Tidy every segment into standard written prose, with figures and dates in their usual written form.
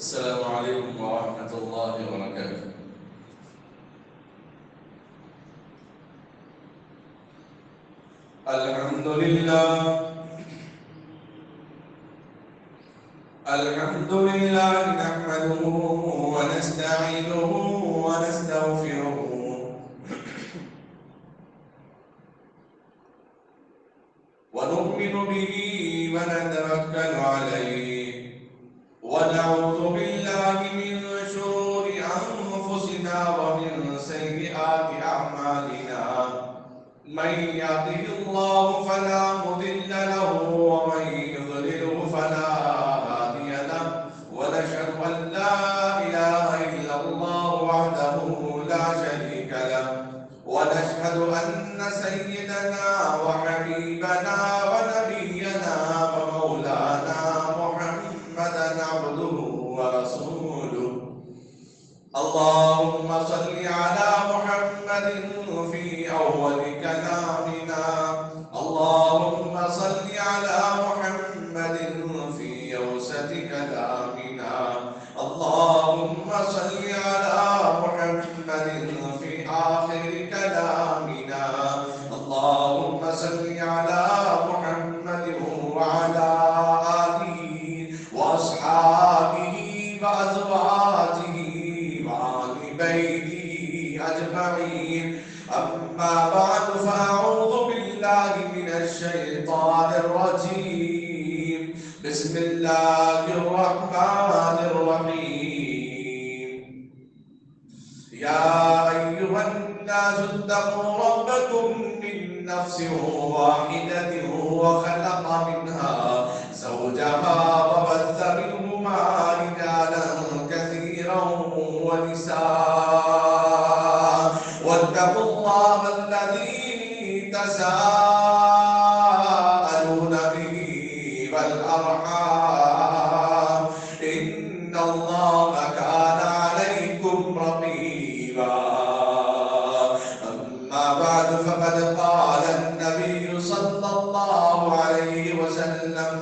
السلام عليكم ورحمة الله وبركاته. الحمد لله نحمده ونستعينه ونستغفره ونؤمن به ونتوكل عليه ونعوذ بالله من شرور أنفسنا ومن سيئات أعمالنا من يهده الله فلا مضل له ومن يضلله فلا هادي له ونشهد أن لا إله إلا الله وحده لا شريك له ونشهد أن سيدنا وحبيبنا ونبينا ومولانا محمدا عبده ورسوله. اللهم صل على محمد في أول كلامنا، اللهم صل على محمد في أوسط كلامنا، اللهم صل على محمد في آخر كلامنا، اللهم صل على محمد وعلى آله وأصحابه وأزواجه وآل بيته أجمعين. أما بعد فأعوذ بالله من الشيطان الرجيم. بسم الله الرحمن الرحيم. يا أيها الناس اتقوا ربكم من نفس واحدة وخلق منها زوجها وبث منهما رجالا كثيرا ونساء واتقوا الله الذي تساءلون به والأرحام إن الله كان عليكم رقيبا. أما بعد فقد قال النبي صلى الله عليه وسلم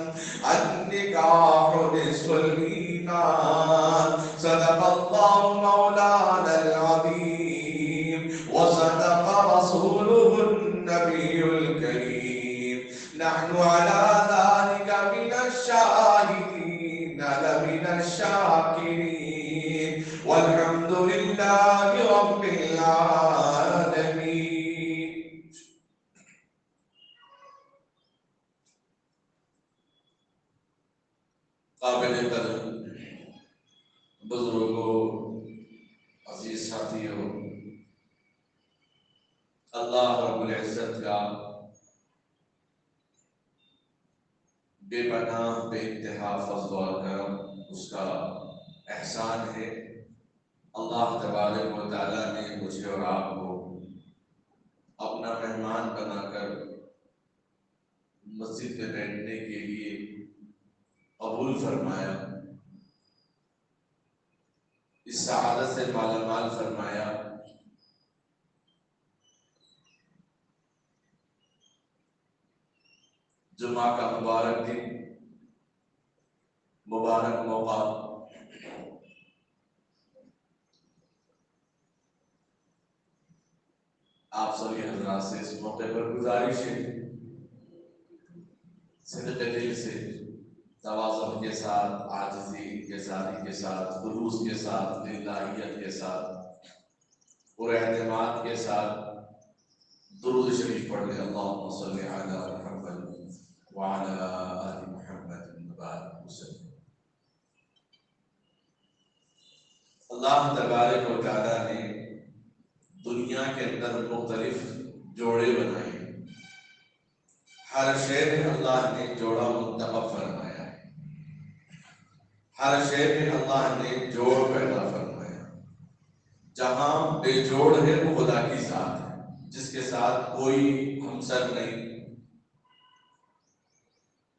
النكاح نصف الإيمان. صدق الله مولانا العظيم وصدق رسوله النبي الكريم. نحن على ذلك من الشاهدين لمن الشاكرين والحمد لله رب العالمين. قابل قدر بزرگوں، عزیز ساتھیوں، اللہ رب العزت کا بے پناہ بے انتہا فضل و کرم، اس کا احسان ہے. اللہ تبارک و تعالیٰ نے مجھے اور آپ کو اپنا مہمان بنا کر مسجد میں بیٹھنے کے لیے قبول فرمایا، اس سعادت سے مالا مال فرمایا. جمعہ کا مبارک دن، مبارک موقع، آپ سبھی حضرات سے اس موقع پر گزارش ہے صدق دل سے، تواضع کے ساتھ، عاجزی کے ساتھ، خلوص کے ساتھ، للہیت کے ساتھ، پورے اعتماد کے ساتھ درود شریف پڑھ لیں. اللہم صلی علی محمد وعلی آل محمد وبارک وسلم. اللہ تبارک و تعالیٰ نے دنیا کے اندر مختلف جوڑے بنائے. ہر شے میں اللہ نے جوڑا منتخب فرمایا ہے، ہر شے میں اللہ نے جوڑ پیدا فرمایا. جہاں بے جوڑ ہے وہ خدا کی ذات ہے، جس کے ساتھ کوئی ہمسر نہیں،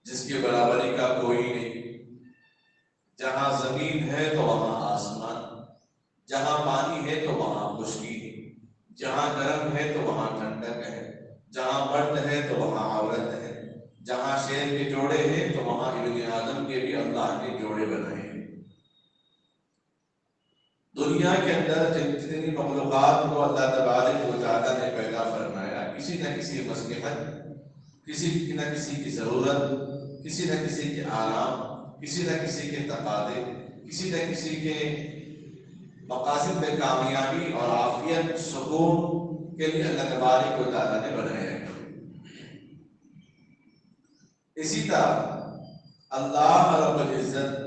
جس کی برابری کا کوئی نہیں. جہاں زمین ہے تو وہاں آسمان، جہاں پانی ہے تو وہاں خشکی ہے، جہاں گرم ہے تو وہاں ٹھنڈک ہے، جہاں مرد ہے تو وہاں عورت ہے، جہاں شیر کے جوڑے ہیں تو وہاں ابن آدم کے بھی اللہ نے جوڑے بنائے ہیں. دنیا کے اندر جتنی مخلوقات کو اللہ تبارک و تعالیٰ نے پیدا فرمایا، کسی نہ کسی مصلحت، کسی نہ کسی کی ضرورت، کسی نہ کسی کے آرام، کسی نہ کسی کے تقاضے، کسی نہ کسی کے مقاصد میں کامیابی اور عافیت سکون کے لیے اللہ تبارک و تعالیٰ نے بنایا ہے۔ اسی طرح اللہ رب العزت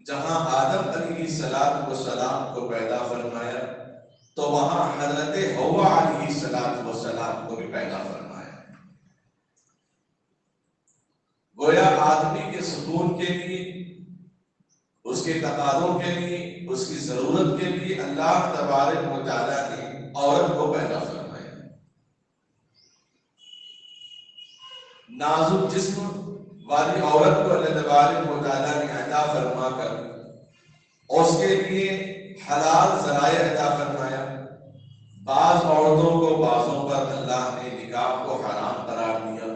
جہاں آدم علیہ السلام کو پیدا فرمایا تو وہاں حضرت حوا علیہ السلام کو بھی پیدا فرمایا۔ گویا آدمی کے سکون کے لیے، اس کے تقاضوں کے لیے، اس کی ضرورت کے لیے اللہ تبارک و تعالیٰ نے عورت کو پیدا فرمایا۔ نازک جسم والی عورت کو اللہ تبارک و تعالیٰ نے عطا فرما کر اس کے لیے حلال ذرائع عطا فرمایا۔ بعض عورتوں کو بعضوں پر اللہ نے نکاح کو حرام قرار دیا،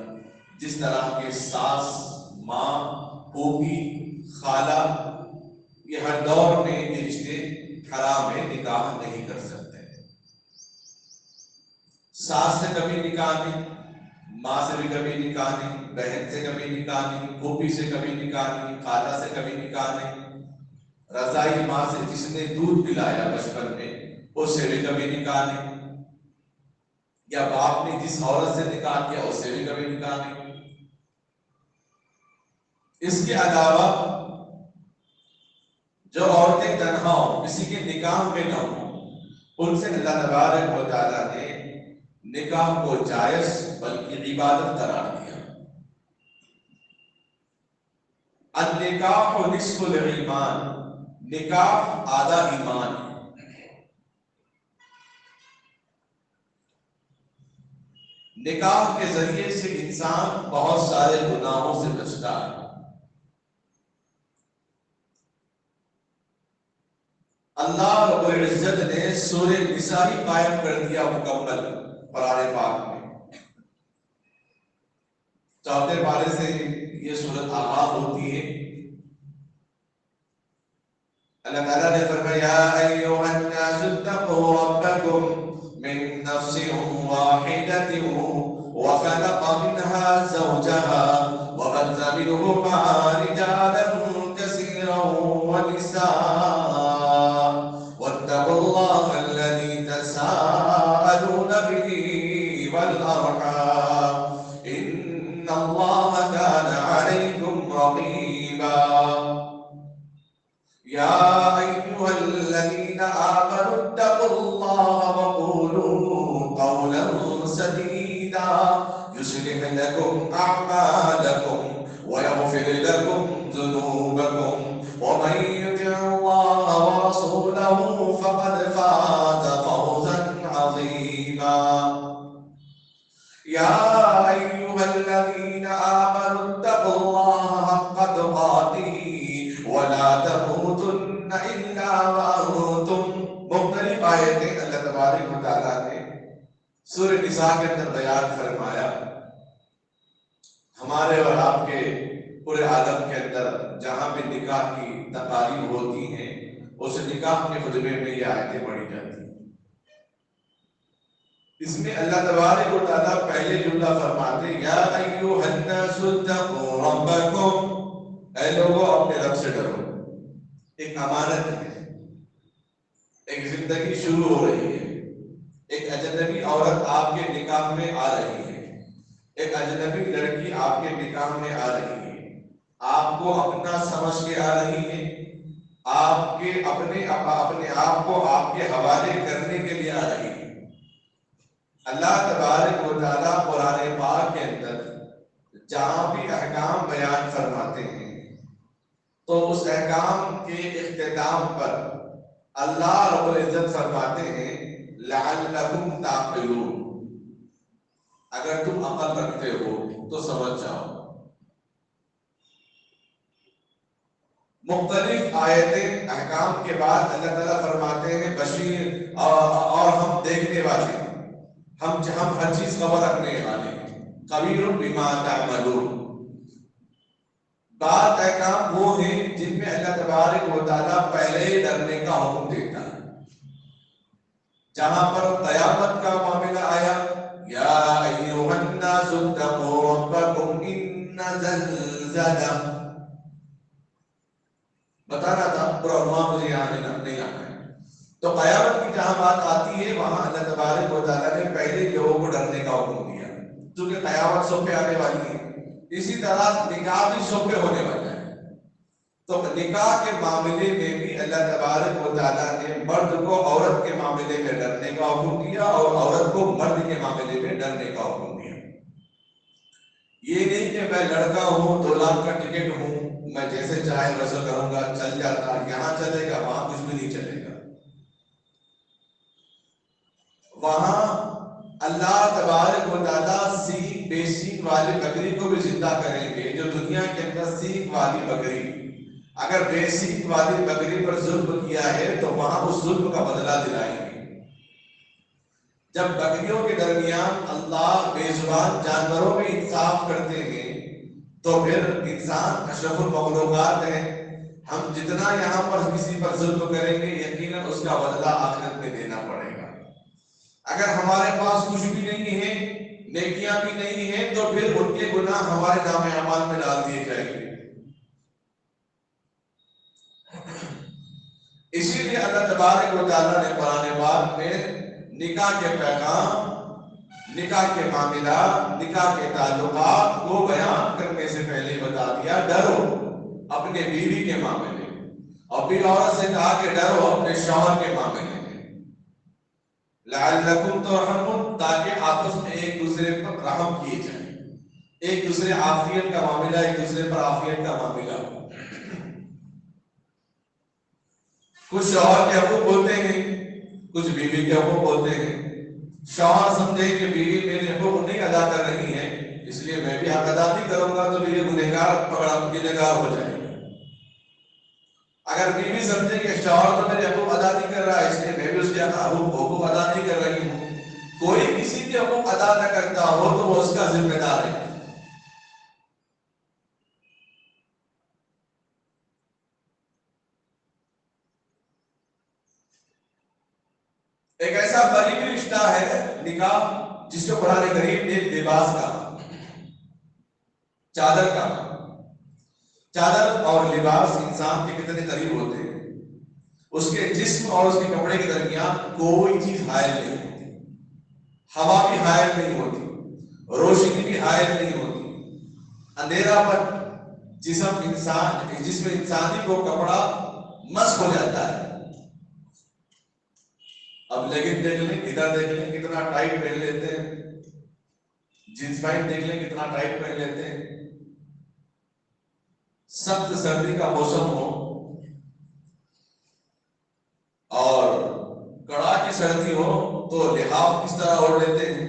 جس طرح کے ساس، ماں، پھوپھی، خالہ، یہ ہر دور میں یہ رشتے حرام ہے، نکاح نہیں کر سکتے۔ ساس سے کبھی نکاح نہیں، ماں سے بھی کبھی نکاح نہیں، بہن سے کبھی نکاح نہیں، پھوپھی سے کبھی نکاح نہیں، خالہ سے کبھی نکاح نہیں، رضائی ماں سے جس نے دودھ پلایا بچپن میں اس سے بھی کبھی نکاح نہیں، یا باپ نے جس عورت سے نکاح کیا اس سے بھی کبھی نکاح نہیں۔ اس کے علاوہ جو عورتیں تنہا ہوں، کسی کے نکاح میں نہ ہوں، ان سے اللہ تبارک و تعالیٰ نے نکاح کو جائز بلکہ عبادت قرار دیا۔ النکاح نصف الایمان، نکاح آدھا ایمان ہے۔ نکاح کے ذریعے سے انسان بہت سارے گناہوں سے بچتا ہے۔ اللہ رب العزت نے سورہ نساء ہی قائم کر دیا مکمل قرآن پاک میں۔ چوتھے پارے سے یہ سورت آغاز ہوتی ہے۔ اللہ تعالیٰ نے فرمایا یا ایھا الناس اتقوا ربکم من نفس واحدۃ وخلق منها زوجها وبث منهما رجالا كثيرا ونساء واتقوا الله الذي تساءلون به والأرحام إن الله كان عليكم رقيبا يا أيها الذين آمنوا اتقوا الله وقولوا قولا سديدا يصلح لكم أعمالكم ويغفر لكم ذنوبكم ومن يطع الله ورسوله فقد فاز فوزا عظيما يا أيها الذين آمنوا اتقوا الله حق تقاته ولا تموتن إلا وأنتم۔ مختلف آیتیں اللہ تبارک و تعالیٰ نے سورہ نساء کے اندر بیان فرمایا۔ ہمارے اور آپ کے پورے عالم کے اندر جہاں بھی نکاح کی تقاریب ہوتی ہیں، اس نکاح کے خطبے میں یہ آیتیں پڑھی جاتی ہیں۔ اس میں اللہ تبارک و تعالیٰ پہلے جملہ فرماتے یا ایھا الناس اتقوا ربکم، اے لوگوں اپنے رب سے ڈرو۔ ایک امانت ہے، ایک زندگی شروع ہو رہی ہے، ایک اجنبی عورت آپ کے نکاح میں آ رہی ہے، ایک اجنبی لڑکی آپ کے نکاح میں آ رہی ہے، آپ کو اپنا سمجھ کے آ رہی ہے، آپ کے اپنے آپ کو آپ کے حوالے کرنے کے لیے آ رہی ہے۔ اللہ تبارک و تعالیٰ قرآن پاک کے اندر جہاں بھی احکام بیان فرماتے ہیں تو اس احکام کے اختتام پر اللہ رب العزت فرماتے ہیں لعلکم تعقلون، اگر تم عقل رکھتے ہو تو سمجھ جاؤ۔ مختلف آیتیں احکام کے بعد اللہ تعالیٰ فرماتے ہیں بشیر اور ہم دیکھنے والے ہیں، ہم ہر چیز خبر رکھنے والے ہیں، خبیر بما تعملون۔ بعض احکام وہ ہیں جن میں اللہ تبارک و تعالیٰ پہلے ڈرنے کا حکم دیتا ہے. جہاں پر قیامت کا معاملہ آیا، یا ایھا الناس اتقوا ربکم ان زلزلہ، بتانا تھا پورا عنوان مجھے یہاں نہیں آنا ہے. تو قیامت کی جہاں بات آتی ہے وہاں اللہ تبارک و تعالیٰ نے پہلے لوگوں کو ڈرنے کا حکم دیا، کیونکہ قیامت سب پہ آنے والی ہے. اسی طرح نکاح بھی سب پہ ہونے والا ہے. تو نکاح کے معاملے میں بھی اللہ تبارک و تعالیٰ نے مرد کو عورت کے معاملے میں ڈرنے کا حکم دیا اور عورت کو مرد کے معاملے میں ڈرنے کا حکم دیا. یہ نہیں کہ میں لڑکا ہوں 2 لاکھ کا ٹکٹ ہوں، میں جیسے چاہے ویسے کروں گا، چل جاتا، یہاں چلے گا وہاں کچھ بھی نہیں چلے گا. وہاں اللہ تبارک و تعالیٰ سینگ بے سینگ والی بکری کو بھی زندہ کریں گے. جو دنیا کے اندر سینگ والی بکری اگر بے سینگ والی بکری پر ظلم کیا ہے تو وہاں اس ظلم کا بدلہ دلائیں گے. جب بکریوں کے درمیان اللہ بے زبان جانوروں میں انصاف کرتے ہیں تو پھر انسان اشرف المخلوقات ہے. ہم جتنا یہاں پر کسی پر ظلم کریں گے یقیناً اس کا بدلہ آخرت میں دینا پڑے گا. اگر ہمارے پاس کچھ بھی نہیں ہے، نیکیاں بھی نہیں ہیں، تو پھر ان کے گناہ ہمارے نام اعمال میں ڈال دیے جائیں گے. اسی لیے اللہ تبارک و تعالیٰ نے قرآن پاک میں نکاح کے پیغام، نکاح کے معاملات، نکاح کے تعلقات کو بیان کرنے سے پہلے بتا دیا ڈرو اپنے بیوی کے معاملے میں، اور پھر عورت سے کہا کہ ڈرو اپنے شوہر کے معاملے میں، لعلکم ترحمون، تاکہ آپس میں ایک دوسرے پر رحم کیے جائیں، ایک دوسرے عافیت کا معاملہ، ایک دوسرے پر عافیت کا معاملہ ہو. کچھ شوہر کے حقوق ہوتے ہیں، کچھ بیوی کے حقوق ہوتے ہیں. شوہر سمجھے کہ بیوی میرے حقوق نہیں ادا کر رہی ہے اس لیے میں بھی حق ادا نہیں کروں گا تو یہ گنہگار گنہگار ہو جائے گا. اگر بیوی سمجھے کہ شوہر تو میرے حقوق ادا نہیں کر رہا ہے اس لیے میں بھی اس کے حقوق ادا نہیں کر رہی ہوں، کوئی کسی کے حقوق ادا نہ کرتا ہو تو وہ اس کا ذمہ دار ہے. ایک ایسا قریبی رشتہ ہے نکاح جس کو قرآن کریم نے لباس کا، چادر کا، چادر اور لباس انسان کے کتنے قریب ہوتے ہیں. اس کے جسم اور اس کے کپڑے کے درمیان کوئی چیز حائل نہیں ہوتی، ہوا بھی حائل نہیں ہوتی، روشنی بھی حائل نہیں ہوتی. اندھیرا پر جسم انسانی کو کپڑا مسک ہو جاتا ہے. اب لیگن دیکھ لیں، ادھر دیکھ لیں کتنا ٹائٹ پہن لیتے ہیں، جینس پینٹ دیکھ لیں کتنا ٹائٹ پہن لیتے ہیں. سخت سردی کا موسم ہو اور کڑاکی سردی ہو تو لحاف کس طرح اوڑھ لیتے ہیں.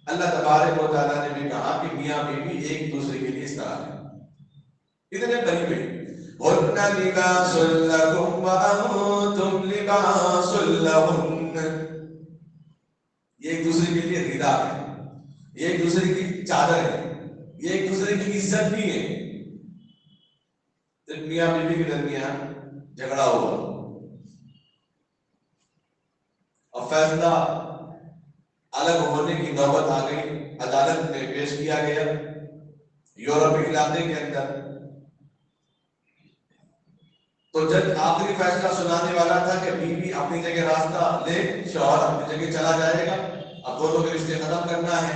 اللہ تبارک و تعالیٰ نے بھی کہا کہ میاں بیوی ایک دوسرے کے لیے اس طرح ہے، اتنے قریب ہیں. هن لباس لكم وأنتم لباس لهن، یہ ایک دوسرے کے لیے غذا ہے، یہ ایک دوسرے کی چادر ہے، یہ ایک دوسرے کی عزت بھی ہے. میاں بیوی کے درمیان جھگڑا ہوا اور فیصلہ الگ ہونے کی نوبت آ گئی، عدالت میں پیش کیا گیا یورپی علاقے کے اندر. تو جج آخری فیصلہ سنانے والا تھا کہ بیوی اپنی جگہ راستہ لے، شوہر اپنی جگہ چلا جائے گا. اب دونوں کے رشتے ختم کرنا ہے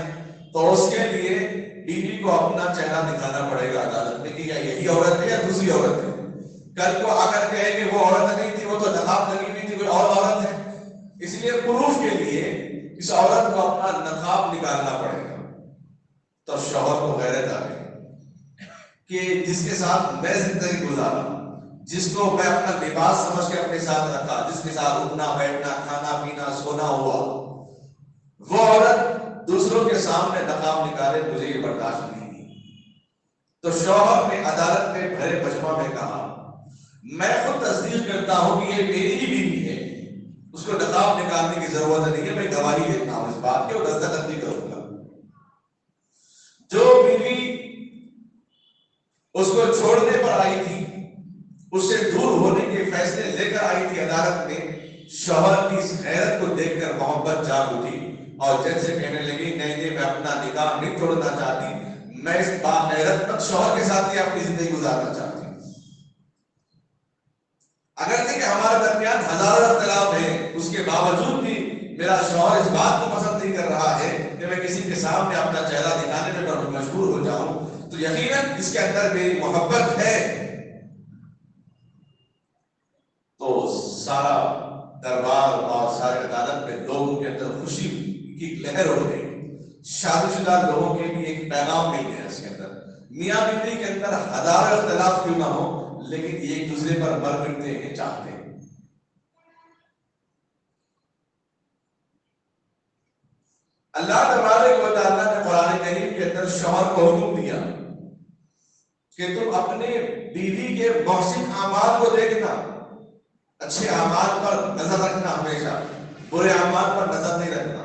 تو اس کے لیے بیوی کو اپنا چہرہ دکھانا پڑے گا عدالت میں کہ یہی عورت ہے یا دوسری عورت ہے. کل کو اگر کہے کہ وہ عورت نہیں تھی، وہ تو نقاب لگی ہوئی تھی، کوئی اور عورت ہے، اس لیے پروف کے لیے اس عورت کو اپنا نقاب نکالنا پڑے گا. تو شوہر کو غیرت آ گئی کہ جس کے ساتھ میں زندگی گزارا، جس کو میں اپنا لباس سمجھ کے اپنے ساتھ رکھا، جس کے ساتھ اٹھنا بیٹھنا کھانا پینا سونا ہوا، وہ عورت دوسروں کے سامنے نقاب نکالے، مجھے یہ برداشت نہیں. تو شوہر نے عدالت میں بھرے مجمع میں کہا میں خود تصدیق کرتا ہوں کہ یہ میری ہی بیوی ہے، اس کو نقاب نکالنے کی ضرورت نہیں ہے، میں گواہی دیتا ہوں اس بات کی اور دستخط بھی کروں گا. جو بیوی اس کو چھوڑنے پر آئی تھی، اس سے دور ہونے کے فیصلے لے کر آئی تھی عدالت میں، شوہر کی اس غیرت کو دیکھ کر محبت جاگ اٹھی اور جیسے کہنے لگی نہیں نہیں میں اپنا نکاح نہیں توڑنا چاہتی، میں اس باغیرت مند شوہر کے ساتھ ہی اپنی زندگی گزارنا چاہتی ہوں۔ اگرچہ کہ ہمارے درمیان ہزاروں اختلاف ہیں، اس کے باوجود بھی میرا شوہر اس بات کو پسند نہیں کر رہا ہے کہ میں کسی کے سامنے اپنا چہرہ دکھانے میں مجبور ہو جاؤں، تو یقیناً اس کے اندر میری محبت ہے۔ تو سارا دربار اور سارے عدالت میں لوگوں کے اندر خوشی کی لہر ہو گئی۔ شادی شدہ لوگوں کے لیے ایک پیغام مل گیا اس کے اندر، میاں بیوی کے اندر ہزاروں اختلاف کیوں نہ ہو لیکن یہ ایک دوسرے پر مر مٹتے ہیں، چاہتے ہیں۔ اللہ تبارک و تعالیٰ نے قرآن کریم کے اندر شوہر کو حکم دیا کہ تم اپنے بیوی کے محسن اعمال کو دیکھنا، اچھے اعمال پر نظر رکھنا، ہمیشہ برے اعمال پر نظر نہیں رکھنا،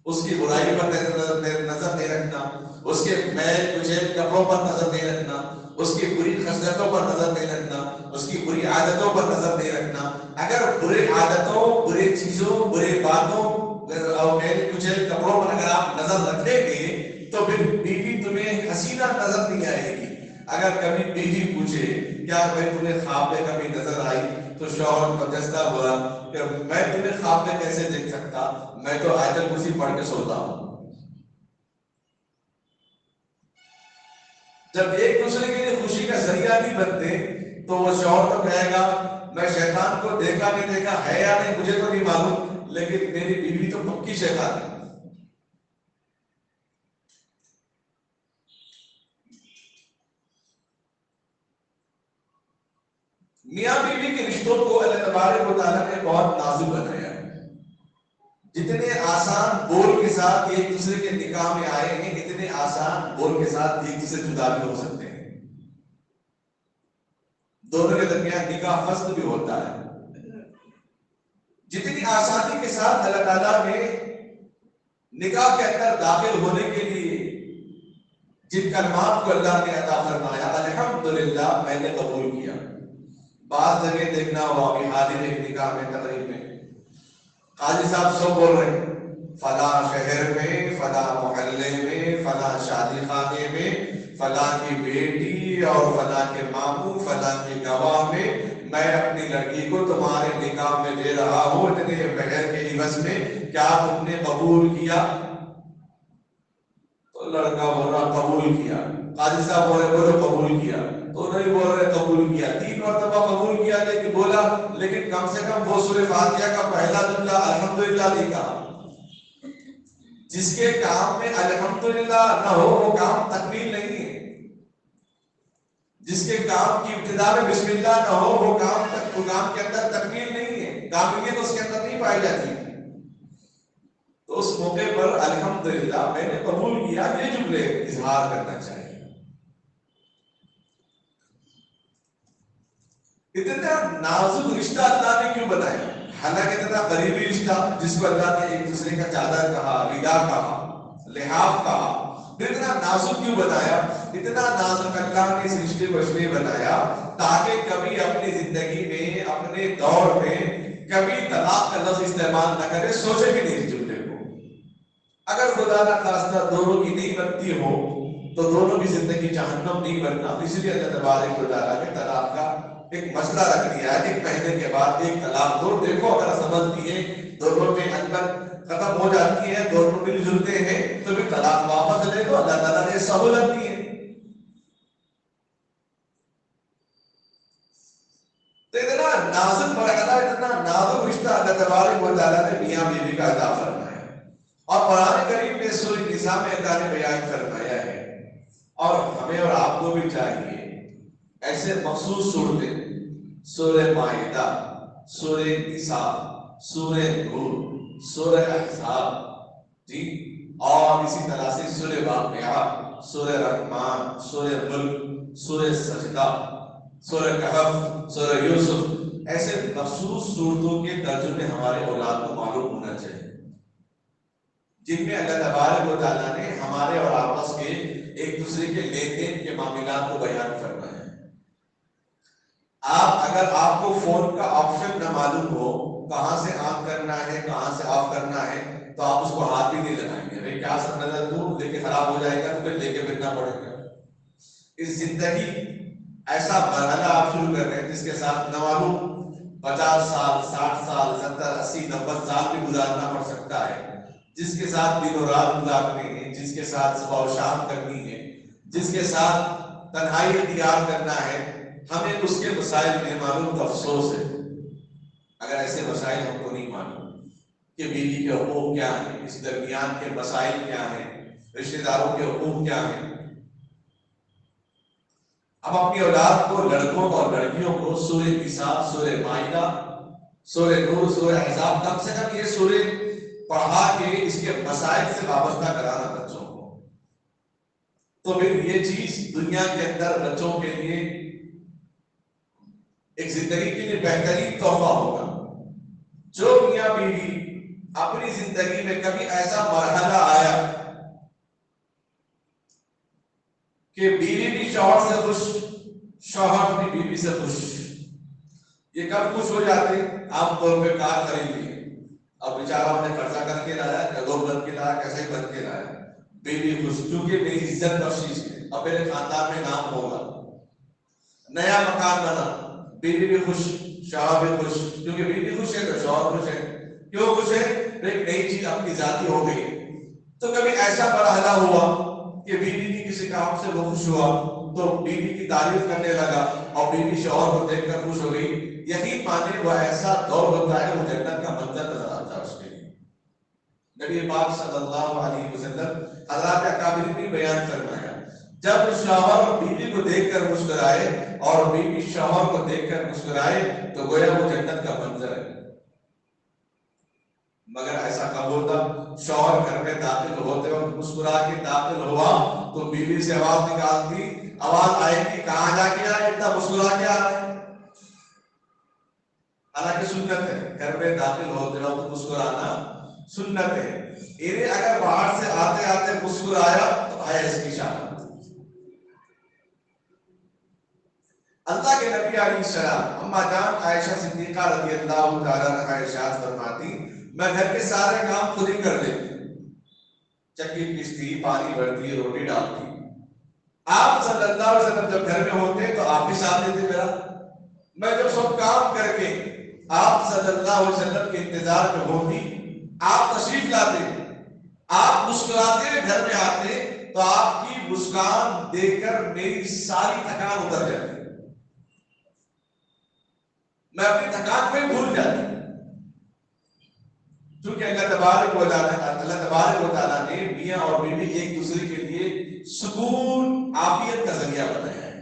اس کی برائی پر نظر نہیں رکھنا، اس کے میل کچیل کپڑوں پر نظر نہیں رکھنا، اس کی بری خصلتوں پر نظر نہیں رکھنا، اس کی بری عادتوں پر نظر نہیں رکھنا۔ اگر برے عادتوں، برے چیزوں، برے باتوں اور میل کچیل کپڑوں پر اگر آپ نظر رکھیں گے تو پھر بیوی تمہیں حسینہ نظر نہیں آئے گی۔ اگر کبھی بیوی پوچھے کیا میں تمہیں خواب میں کبھی نظر آئی تو شوہر بدجستہ بولا کہ میں تمہیں خواب میں کیسے دیکھ سکتا، میں تو آیت الکرسی پڑھ کے سوتا ہوں۔ جب ایک دوسرے کے لیے خوشی کا ذریعہ نہیں بنتے تو وہ شوہر تو کہے گا میں شیطان کو دیکھا نہیں دیکھا ہے یا نہیں مجھے تو نہیں معلوم، لیکن میری بیوی تو پکی شیطان ہے۔ میاں بیوی کے رشتوں کو اللہ تبارک و تعالیٰ نے بہت نازک بنایا ہے۔ جتنے آسان بول کے ساتھ ایک دوسرے کے نکاح میں آئے ہیں، اتنے آسان بول کے ساتھ ایک دوسرے جدا بھی ہو سکتے ہیں۔ دونوں کے درمیان نکاح فسخ بھی ہوتا ہے۔ جتنی آسانی کے ساتھ اللہ تعالیٰ نے نکاح کے اندر داخل ہونے کے لیے جن کلمات کو اللہ نے عطا فرمایا، الحمدللہ میں نے قبول کیا۔ بعض جگہ دیکھنا ہوا کہ حاضر ایک نکاح میں تقریب میں قاضی صاحب سب بول رہے ہیں فلاں شہر میں، فلاں محلے میں، فلاں شادی خانے میں، فلاں کی بیٹی اور فلاں کے ماموں، فلاں کے گواہ میں اپنی لڑکی کو تمہارے نکاح میں دے رہا ہوں اتنے مہر کے عوض میں، کیا تم نے قبول کیا؟ تو لڑکا بول رہا قبول کیا، قاضی صاحب بول رہے بولو قبول کیا، تو نہیں بول رہے قبول کیا، 3 مرتبہ قبول کیا، لیکن بولا لیکن کم سے کم وہ سورہ فاتحہ کا پہلا جملہ الحمدللہ نہیں کہا۔ جس کے کام میں الحمدللہ نہ ہو وہ کام تکمیل نہیں ہے، جس کے کام کی ابتدا میں بسم اللہ نہ ہو وہ کام کے اندر تکمیل نہیں ہے، کاملیت اس کے اندر نہیں پائی جاتی۔ تو اس موقع پر الحمدللہ میں نے قبول کیا، یہ جملے اظہار کرنا چاہیے۔ اتنا نازک رشتہ اللہ نے کیوں بنایا؟ حالانکہ اتنا قریبی رشتہ جس کو اللہ نے ایک دوسرے کا چادر کہا، ردا کہا، لحاف کہا، اتنا نازک کیوں بنایا؟ اتنا نازک اللہ نے اس رشتے کو اس لیے بنایا تاکہ کبھی اپنی زندگی میں، اپنے دور میں کبھی طلاق کا لفظ استعمال نہ کرے، سوچے بھی نہیں اس جملے کو۔ اگر خدا نہ خواستہ دونوں کی نہیں بنتی ہو تو دونوں کی زندگی جہنم نہیں بننا، اس لیے اللہ تبارک و تعالیٰ نے طلاق کا ایک مسئلہ رکھ دیا ہے، 1 مہینے کے بعد 1 طلاق دو۔ دیکھو اگر سمجھتی ہے دونوں میں اندر ختم ہو جاتی ہے، دونوں مل جلتے ہیں تو پھر طلاق واپس لے دو، اللہ تعالیٰ نے سہولت دی ہے۔ تو اتنا نازک مرحلہ، اتنا نازک رشتہ اللہ تبارک و تعالیٰ نے میاں بیوی کا عطا فرمایا، اور قرآن کریم میں سورہ نساء میں اللہ نے بیان فرمایا ہے۔ اور ہمیں اور آپ کو بھی چاہیے ایسے مخصوص صورتیں، سورہ مائدہ، سورہ نساء، سورہ نور، سورہ احزاب، جی، اور اسی طرح سے سورہ واقعہ، سورہ رحمان، سورہ ملک، سورہ سجدہ، سورہ کہف، سورہ یوسف، ایسے مخصوص صورتوں کے ترجمے ہمارے اولاد کو معلوم ہونا چاہیے، جن میں اللہ تبارک و تعالیٰ نے ہمارے اور آپس کے ایک دوسرے کے لین دین کے معاملات کو بیان فرمایا ہے۔ اگر آپ کو فون کا آپشن نہ معلوم ہو، کہاں سے آن کرنا ہے کہاں سے آف کرنا ہے، تو آپ اس کو ہاتھ بھی نہیں لگائیں گے، بھائی کیا سب نظر دور لے کے خراب ہو جائے گا تو پھر لے کے پھرنا پڑے گا۔ اس زندگی ایسا مرحلہ آپ شروع کر رہے ہیں جس کے ساتھ نہ معلوم 50 سال 60 سال 70 80 90 سال بھی گزارنا پڑ سکتا ہے، جس کے ساتھ دن و رات گزارنے ہیں، جس کے ساتھ صبح و شام کرنی ہے، جس کے ساتھ تنہائی اختیار کرنا ہے، ہمیں اس کے مسائل نہیں معلوم تو افسوس ہے۔ اگر ایسے مسائل ہم کو نہیں معلوم کہ بیوی کے حقوق کیا ہیں، اس درمیان کے مسائل کیا ہیں، رشتہ داروں کے حقوق کیا ہیں، اب اپنی اولاد کو، لڑکوں اور لڑکیوں کو سورہ نساء، سورہ مائدہ، سورہ نور، سورہ احزاب، کم سے کم یہ سورہ پڑھا کے اس کے مسائل سے وابستہ کرانا بچوں کو، تو پھر یہ چیز دنیا کے اندر بچوں کے لیے ایک زندگی کے لیے بہترین تحفہ ہوگا۔ جو میاں بیوی اپنی زندگی میں کبھی ایسا مرحلہ آیا کہ بیوی بھی شوہر سے خوش، شوہر بھی بیوی سے خوش، یہ کب خوش ہو جاتے؟ عام طور پہ کار خرید لی، اب بیچارہ نے قرضہ کر کے لایا، گھر بن کے لایا، کیسے ہی بن کے لایا، بیوی خوش کیونکہ میری عزت بخشش ہے، اب میرے خاندان میں نام ہوگا۔ نیا مکان بنا، بیوی بھی خوش، شوہر بھی خوش، کیونکہ بیوی خوش ہے تو شوہر خوش ہے۔ کیوں خوش ہے؟ ایک نئی چیز اپنی ذاتی ہو گئی۔ تو کبھی ایسا مرحلہ ہوا کہ بیوی کی کسی کام سے وہ خوش ہوا تو بیوی کی تعریف کرنے لگا اور بیوی شوہر کو دیکھ کر خوش ہو گئی، یقین مانے وہ ایسا دور ہوتا ہے، وہ جنت کا منظر نظر آتا ہے اس کے لیے۔ نبی پاک صلی اللہ علیہ وسلم حضرات اکابر نے بیان فرمایا، جب شوہر بیوی کو دیکھ کر مسکرائے اور بیوی شوہر کو دیکھ کر مسکرائے تو گویا وہ جنت کا منظر ہے۔ مگر ایسا کب ہوتا؟ شوہر گھر میں داخل ہوتے وقت مسکرا کے داخل ہوا تو بیوی سے آواز نکالتی، آواز آئے گی کہاں جا کے آئے اتنا مسکرا کے آ رہے؟ حالانکہ سنت ہے، گھر میں داخل ہوتے وقت مسکرانا سنت ہے۔ انہیں اگر باہر سے آتے آتے مسکرایا تو ہے اس کی شان۔ اللہ کے نبی علیہ السلام اما جان عائشہ صدیقہ رضی اللہ تعالیٰ عنہا ارشاد فرماتی، میں گھر کے سارے کام خود ہی کر لیتی، چکی پیستی، پانی بھرتی، روٹی ڈالتی۔ آپ صلی اللہ علیہ وسلم جب گھر میں ہوتے تو آپ بھی ساتھ دیتے میرا، میں جب سب کام کر کے آپ صلی اللہ علیہ وسلم کے انتظار میں ہوتی، آپ تشریف لاتے، آپ مسکراتے گھر میں آتے تو آپ کی مسکان دیکھ کر میری ساری تھکان اتر جاتی، میں اپنی تھکان میں بھول جاتی، کیونکہ اللہ تبارک و تعالیٰ نے میاں اور بیوی ایک دوسرے کے لیے سکون عافیت کا ذریعہ بنایا ہے۔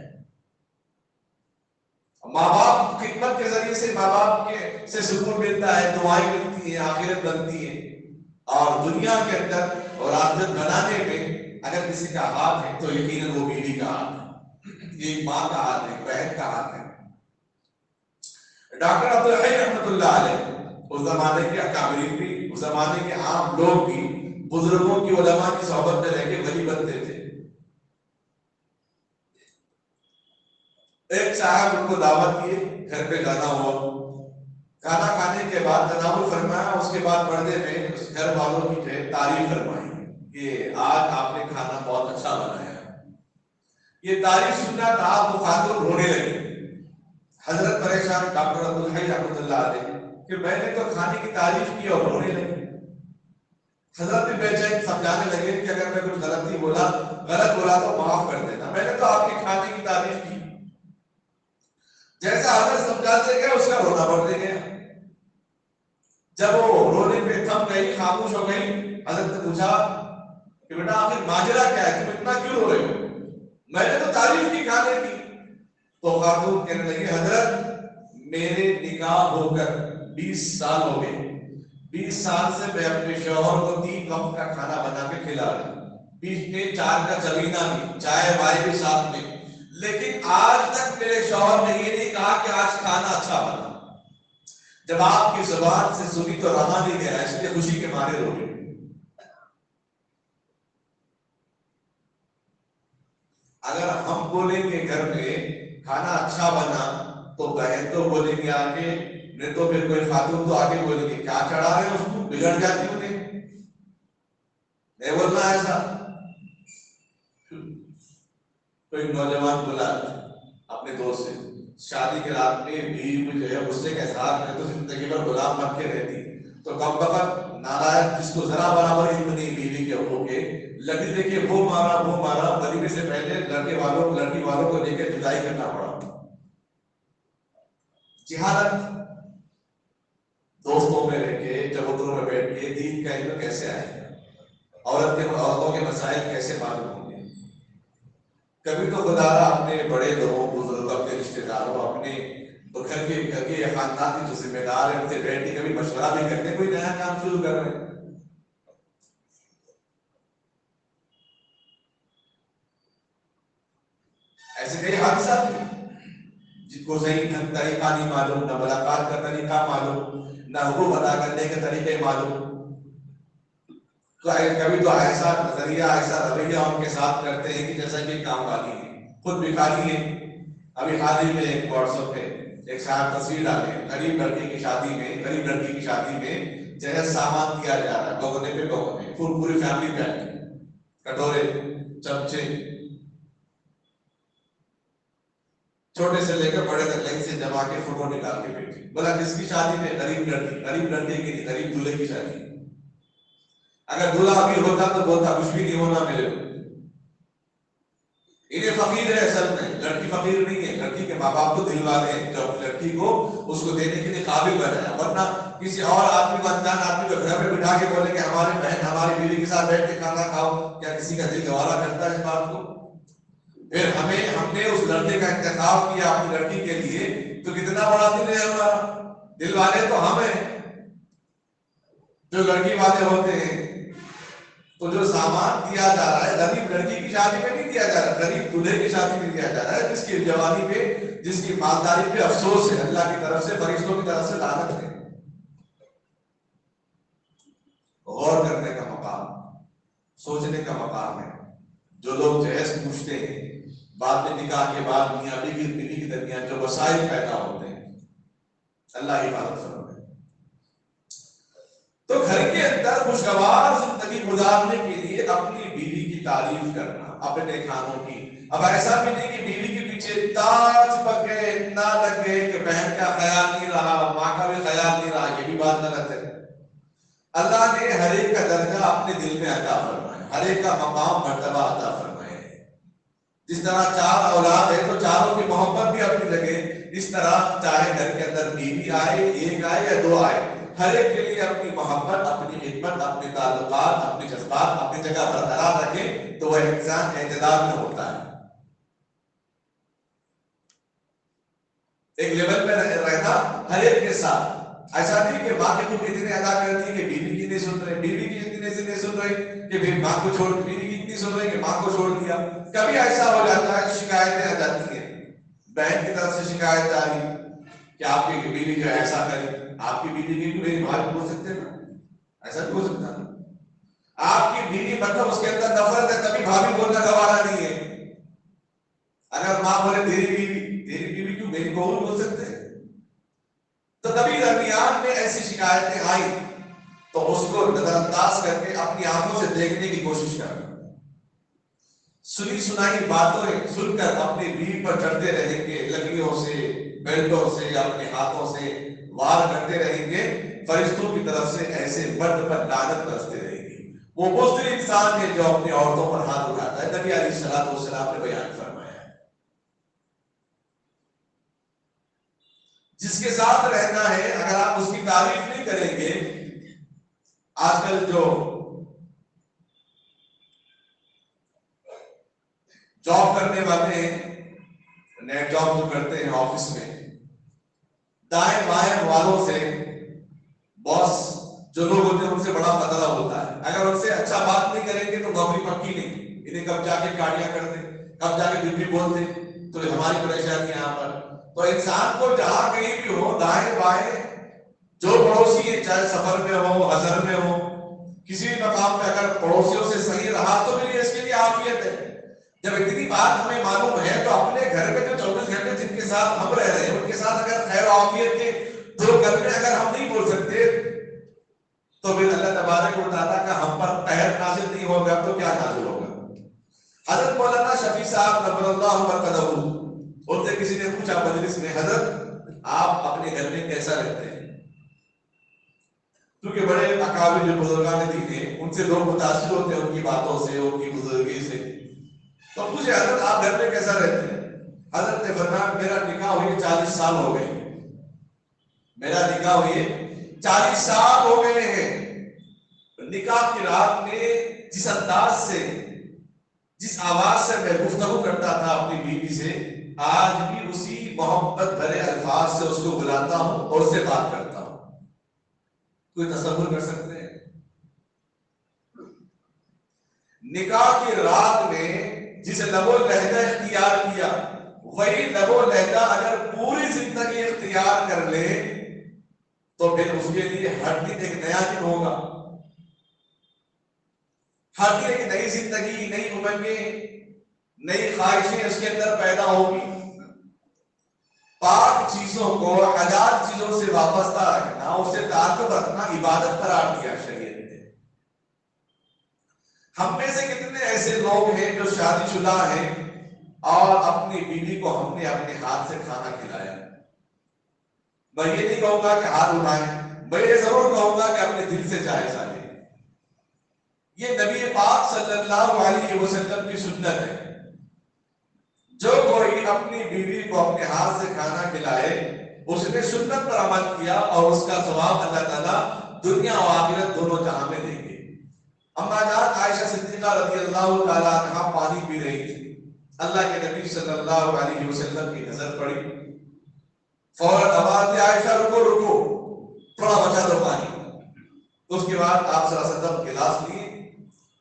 ماں باپ خدمت کے ذریعے سے ماں باپ کے سے سکون ملتا ہے، دعائیں ملتی ہیں، آخرت بنتی ہے، اور دنیا کے اندر اور آخرت بنانے میں اگر کسی کا ہاتھ ہے تو یقیناً وہ بیوی کا ہاتھ ہے، یہ ماں کا ہاتھ ہے، بہن کا ہاتھ ہے۔ ڈاکٹر عبدالحی رحمۃ اللہ علیہ اس زمانے کے اکابرین بھی، اس زمانے کے عام لوگ بھی بزرگوں کی علماء کی صحبت میں رہ کے ولی بنتے تھے۔ ایک صاحب ان کو دعوت کیے، گھر پہ جانا ہوا، کھانا کھانے کے بعد تناول فرمایا، اس کے بعد پردے میں اس گھر والوں کی تعریف فرمائی کہ آج آپ نے کھانا بہت اچھا بنایا۔ یہ تعریف سننا تھا، وہ خاتون رونے لگی۔ حضرت پریشان ڈاکٹر عبدالحی رحمۃ اللہ علیہ کہ میں نے تو کھانے کی تعریف کی اور رونے لگی۔ حضرت بے چین سمجھانے لگے کہ اگر میں کچھ غلط بولا تو معاف کر دینا، میں نے تو آپ کے کھانے کی تعریف کی۔ جیسا حضرت سمجھاتے گئے اس کا رونا بڑھتے گیا۔ جب وہ رونے پہ تھم گئی، خاموش ہو گئی، حضرت نے پوچھا کہ بیٹا آخر ماجرا کیا ہے، تم اتنا کیوں رو رہے ہو؟ میں نے تو تعریف کی کھانے کی۔ تو خاتون کہنے لگی حضرت میرے نکاح ہو کر 20 سال ہو گئے، 20 سال سے میں اپنے شوہر کو 3 وقت کا کھانا بنا کے کھلا رہا ہوں، بیچ میں 4 کا چبینہ بھی، چائے وائے بھی ساتھ میں، لیکن آج تک میرے شوہر نے یہ نہیں کہا کہ آج کھانا اچھا بنا۔ جب آپ کی زبان سے سنی تو رہا نہیں گیا، اس لیے خوشی کے مارے رو گئے۔ اگر ہم بولیں گے گھر میں کھانا اچھا بنا تو بہن تو بولیں گے آگے، نہیں تو پھر کوئی خاتون تو آگے بولیں گے کیا چڑھا رہے ہیں اس کو، بگڑ جاتی ہوں نہیں بولنا ایسا۔ کوئی نوجوان بولا اپنے دوست سے شادی کے رات میں بیوی کو جو ہے غصے کا اظہار کرے تو زندگی بھر غلام بن کے رہتی، تو کم وقت نالائق جس کو ذرا برابر علم نہیں بیوی کے حقوق کے، لڑکی دیکھیے وہ مارا غریبی سے پہلے لڑکی والوں کو لے کے جدائی کرنا پڑا۔ جہالت، دوستوں میں رہ کے چبوتروں میں بیٹھ کے دین کا علم کیسے آئے گا، عورتوں کے مسائل کیسے معلوم ہوں گے؟ کبھی تو خدارا اپنے بڑے لوگوں بزرگوں اپنے رشتے داروں اپنے گھر کے خاندان کے جو ذمہ دار ہیں ان سے بیٹھ کے کبھی مشورہ بھی کرتے کوئی نیا کام شروع کر رہے ہیں۔ ایسے کئی حادثات ہیں جن کو صحیح طریقہ نہیں معلوم، نہ ملاقات کا طریقہ معلوم، نہ حقوق ادا کرنے کے طریقے معلوم، کبھی تو ایسا نظریہ ایسا رویہ ان کے ساتھ کرتے ہیں کہ جیسا کہ کام والی ہے، خود بھکاری ہے۔ ابھی حال ہی میں ایک واٹس ایپ پہ ایک صاحب تصویر ڈالے غریب لڑکی کی شادی میں جہیز سامان دیا جا رہا ہے، گوگنے پوری فیملی پہ آئی، کٹورے، چمچے، چھوٹے سے لے کر بڑے تک لائن سے جما کے فوٹو نکال کے بھیجی۔ بولا جس کی شادی میں غریب لڑکے کی نہیں، غریب دولہے کی شادی، اگر دولہا بھی ہوتا تو بولتا کچھ بھی نہیں ہونا میرے کو، انہیں فقیر ہے، اصل میں لڑکی فقیر نہیں ہے، لڑکی کے ماں باپ تو دل والے ہیں جو لڑکی کو اس کو دینے کے لیے قابل بنایا، ورنہ کسی اور آدمی انجان آدمی کو گھر میں بٹھا کے بولے کہ ہمارے بہن ہماری بیوی کے ساتھ بیٹھ کے کھانا کھاؤ، کیا کسی کا دل گوارا کرتا ہے اس بات کو؟ پھر ہم نے اس لڑکے کا انتخاب کیا اپنی لڑکی کے لیے، تو کتنا بڑا دل ہے ہمارا، دل والے تو ہم ہیں۔ جو لڑکی والے ہوتے ہیں تو جو سامان دیا جا رہا ہے غریب لڑکی کی شادی میں نہیں دیا جا رہا، غریب دولہے کی شادی میں دیا جا رہا ہے، جس کی جوانی پہ جس کی مالداری پہ افسوس ہے، اللہ کی طرف سے فرشتوں کی طرف سے لعنت ہے۔ غور کرنے کا مقام، سوچنے کا مقام ہے۔ جو لوگ جہیز پوچھتے ہیں بعد میں نکاح کے بعد میاں بیوی کے درمیان جو مسائل پیدا ہوتے ہیں، اللہ حفاظت فرمائے۔ تو گھر کے اندر خوشگوار زندگی گزارنے کے لیے اپنی بیوی کی تعریف کرنا، اپنے کھانوں کی، اب ایسا بھی نہیں کہ بیوی کے پیچھے تاج پک گئے، اتنا لگ گئے کہ بہن کا خیال نہیں رہا، ماں کا بھی خیال نہیں رہا، یہ بھی بات غلط ہے۔ اللہ نے ہر ایک کا درجہ اپنے دل میں عطا فرمایا، ہر ایک کا مقام مرتبہ عطا فرمایا ہے۔ جس طرح 4 اولاد ہے تو چاروں کی محبت بھی اپنی جگہ، اس طرح چاہے گھر کے اندر بیوی آئے، ایک آئے یا 2 آئے، ہر ایک کے لیے اپنی محبت، اپنی خدمت، اپنے تعلقات، اپنی جذبات اپنی جگہ برقرار رکھے تو وہ انسان اعتدال میں ہوتا ہے، ایک لیول میں رہنا ہر ایک کے ساتھ۔ ایسا نہیں کہ ماں کے حقوق اتنے ادا کرتی ہے کہ بیوی کی نہیں سن رہے، بیوی کی اتنے سے نہیں سن رہے کہ پھر ماں کو چھوڑ، بیوی کی اتنی سن رہے کہ ماں کو چھوڑ دیا۔ کبھی ایسا ہو جاتا ہے کہ شکایتیں آ جاتی ہیں، بہن کی طرف سے شکایت آئی کہ آپ کی بیوی جو ایسا کرے، آپ کی بیوی کی میری ماں بول سکتے نا، ایسا نہیں ہو سکتا۔ آپ کی بیوی مطلب اس کے اندر نفرت ہے، تبھی بھابھی بولنا گوارا نہیں ہے۔ اگر ماں بولے تیری بیوی کیوں، میری بہو بول سکتے ہیں، تو کبھی درمیان میں ایسی شکایتیں آئی تو اس کو نظر انداز کر کے اپنی آنکھوں سے دیکھنے کی کوشش کرنا، سنی سنائی باتیں سن کر اپنی بیوی پر چڑھتے رہیں گے، لکڑیوں سے، بیلٹوں سے، اپنے ہاتھوں سے وار کرتے رہیں گے، فرشتوں کی طرف سے ایسے مرد پر لعنت برستے رہیں گی۔ وہ بزدل انسان ہے جو اپنی عورتوں پر ہاتھ اٹھاتا ہے، نبی علیہ الصلوۃ والسلام نے بیان فرمایا ہے۔ جس کے ساتھ رہنا ہے اگر آپ اس کی تعریف نہیں کریں گے، آج کل جو جاب کرنے والے ہیں، نیٹ جاب جو کرتے ہیں آفس میں، دائیں بائیں والوں سے، باس جو لوگ ہوتے ہیں ان سے بڑا خطرہ ہوتا ہے، اگر ان سے اچھا بات نہیں کریں گے تو نوکری پکی نہیں، انہیں کب جا کے گاڑیاں کر دیں، کب جا کے ڈیوٹی بول دیں، تو ہماری پریشانی یہاں پر۔ تو انسان کو جہاں کہیں بھی ہو، دائیں بائیں جو پڑوسی ہے، چاہے سفر میں ہو، حضر میں ہو، کسی بھی مقام پہ اگر پڑوسیوں سے صحیح رہا تو پھر اس کے لیے عافیت ہے۔ جب اتنی بات ہمیں معلوم ہے تو اپنے گھر میں جو 24 گھنٹے جن کے ساتھ ہم رہ رہے ہیں ان کے ساتھ اگر خیر و عافیت کے 2 کلمے اگر ہم نہیں بول سکتے تو پھر اللہ تبارک و تعالیٰ کا ہم پر قہر نازل نہیں ہوگا تو کیا نازل ہوگا؟ حضرت مولانا شفیع صاحب نور اللہ مرقدہ ان سے کسی نے پوچھا مجلس میں، حضرت آپ اپنے گھر میں کیسا رہتے ہیں؟ کیونکہ بڑے اکابر جو بزرگان دین ہیں ان سے لوگ متاثر ہوتے ہیں ان کی باتوں سے، ان کی بزرگی سے. تو پوچھے حضرت آپ گھر میں کیسا رہتے ہیں؟ حضرت نے فرمایا میرا نکاح ہوئے 40 سال ہو گئے، میرا نکاح ہوئے 40 سال ہو گئے ہیں. نکاح کی رات میں جس انداز سے، جس آواز سے میں گفتگو کرتا تھا اپنی بیوی سے، آج بھی اسی محبت بھرے الفاظ سے اس کو بلاتا ہوں اور اس سے بات کرتا ہوں. کوئی تصور کر سکتے ہیں؟ نکاح کی رات میں جس لب و لہجہ اختیار کیا وہی لب و لہجہ اگر پوری زندگی اختیار کر لے تو پھر اس کے لیے ہر دن ایک نیا دن ہوگا، ہر دن ایک نئی زندگی، نئی امنگیں، نئی خواہشیں اس کے اندر پیدا ہوگی. پاک چیزوں کو حلال چیزوں سے وابستہ رکھنا، اسے تعلق رکھنا عبادت قرار دیا شریعت نے. ہم میں سے کتنے ایسے لوگ ہیں جو شادی شدہ ہیں اور اپنی بیوی کو ہم نے اپنے ہاتھ سے کھانا کھلایا؟ میں یہ نہیں کہوں گا کہ ہاتھ اٹھائیں، میں یہ ضرور کہوں گا کہ اپنے دل سے جائزہ لیں. یہ نبی پاک صلی اللہ علیہ وسلم کی سنت ہے. جو کوئی اپنی بیوی کو اپنے ہاتھ سے کھانا کھلائے اس نے سنت پر عمل کیا اور اس کا ثواب اللہ تعالیٰ دنیا و آخرت دونوں جہاں میں دیں گے. اما جان عائشہ صدیقہ رضی اللہ تعالیٰ عنہا پانی پی رہی تھی. اللہ کے نبی صلی اللہ علیہ وسلم کی نظر پڑی، فوراً آواز دی عائشہ رکو رکو، تھوڑا بچا دو پانی. اس کے بعد آپ صلی اللہ علیہ وسلم گلاس لیے،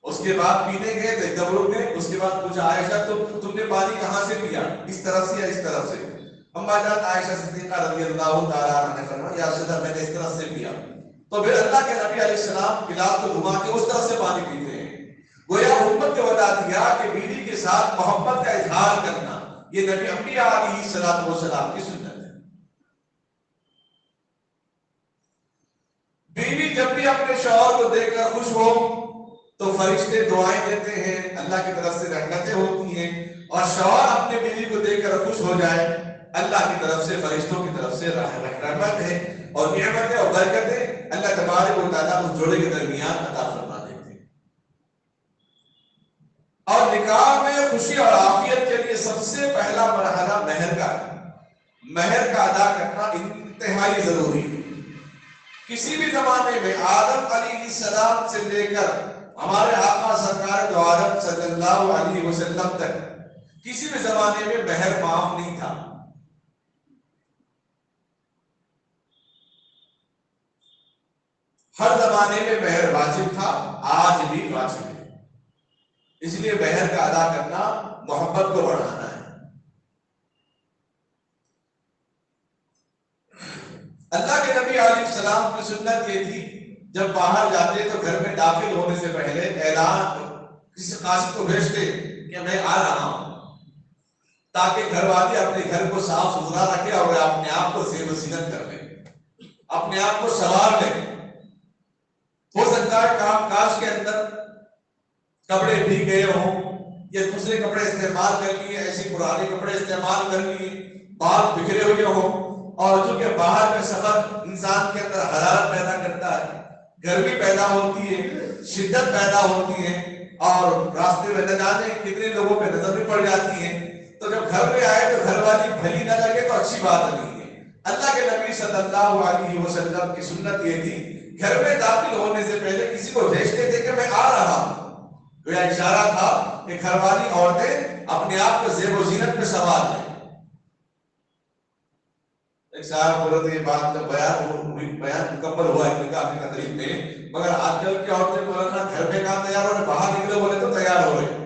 اس کے بعد پینے گئے تو ایک دم رک گئے. اس کے بعد پوچھا عائشہ تم نے پانی کہاں سے پیا، اس طرف سے یا اس طرف سے؟ اما جان عائشہ صدیقہ رضی اللہ تعالیٰ عنہا نے فرمایا یا رسول اللہ میں نے اس طرف سے پیا. تو پھر اللہ کے نبی علیہ السلام گلاس کو گھما کے اس طرف سے پانی پیتے ہیں. گویا امت کو بتا دیا کہ بیوی کے ساتھ محبت کا اظہار کرنا یہ نبی انبیاء علیہ الصلوۃ والسلام کی سنت ہے. بیوی جب بھی اپنے شوہر کو دیکھ کر خوش ہو تو فرشتے دعائیں دیتے ہیں، اللہ کی طرف سے رحمتیں ہوتی ہیں. اور شوہر اپنے بیوی کو دیکھ کر خوش ہو جائے، اللہ کی طرف سے، فرشتوں کی طرف سے رحمت ہے اور نعمتیں اور برکتیں اللہ تبارک و تعالیٰ اس جوڑے کے درمیان عطا فرما دیتے ہیں. اور نکاح میں خوشی اور عافیت کے لیے سب سے پہلا مرحلہ مہر کا ہے. مہر کا ادا کرنا انتہائی ضروری ہے. کسی بھی زمانے میں آدم علیہ السلام سے لے کر ہمارے آقا سرکار دو عالم صلی اللہ علیہ وسلم تک کسی بھی زمانے میں مہر معاف نہیں تھا. ہر زمانے میں مہر واجب تھا، آج بھی واجب ہے. اس لیے مہر کا ادا کرنا محبت کو بڑھانا ہے. اللہ کے نبی علیہ السلام کی سنت یہ تھی جب باہر جاتے تو گھر میں داخل ہونے سے پہلے اعلان کسی قاصد کو بھیجتے کہ میں آ رہا ہوں، تاکہ گھر والے اپنے گھر کو صاف ستھرا رکھے اور اپنے آپ کو زیب و زینت کر لیں، اپنے آپ کو سنوار لیں. ہو سکتا ہے کام کاج کے اندر کپڑے بھیگ گئے ہوں یا دوسرے کپڑے استعمال کر لیے، ایسے پرانے کپڑے استعمال کر لیے، بال بکھرے ہوئے ہوں. اور چونکہ باہر میں سفر انسان کے اندر حرارت پیدا کرتا ہے، گرمی پیدا ہوتی ہے، شدت پیدا ہوتی ہے اور راستے میں نہ جانے کتنے لوگوں پہ نظر بھی پڑ جاتی ہے. تو جب گھر میں آئے تو گھر والی بھلی نہ لگے تو اچھی بات نہیں ہے. اللہ کے نبی صلی اللہ علیہ وسلم کی سنت یہ تھی گھر میں داخل ہونے سے پہلے کسی کو بھیجتے تھے کہ میں آ رہا ہوں. یہ اشارہ تھا کہ گھر والی عورتیں اپنے آپ کو زیب و زینت میں سنوار لیں. ایک صاحب بول رہے تھے یہ بات جب بیان مکمل ہوا ہے نکاح کی تقریب میں، مگر آج کل کی عورتیں بول رہا گھر میں کہاں تیار ہو رہے، باہر نکلے بولے تو تیار ہو رہے.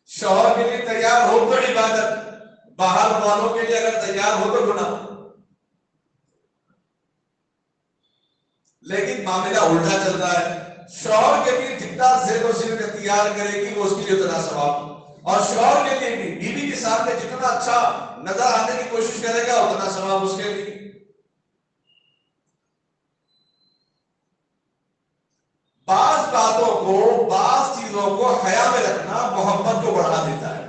شوہر کے لیے تیار ہو تو عبادت، باہر والوں کے لیے اگر تیار ہو تو گناہ. لیکن معاملہ الٹا چل رہا ہے. شوہر کے لیے جتنا زیر و زیر اختیار کرے گی وہ اس کے لیے اتنا ثواب، اور شوہر کے لیے بھی بیوی کے سامنے جتنا اچھا نظر آنے کی کوشش کرے گا اتنا ثواب اس کے لیے۔ بعض باتوں کو، بعض چیزوں کو حیا میں رکھنا محبت کو بڑھا دیتا ہے۔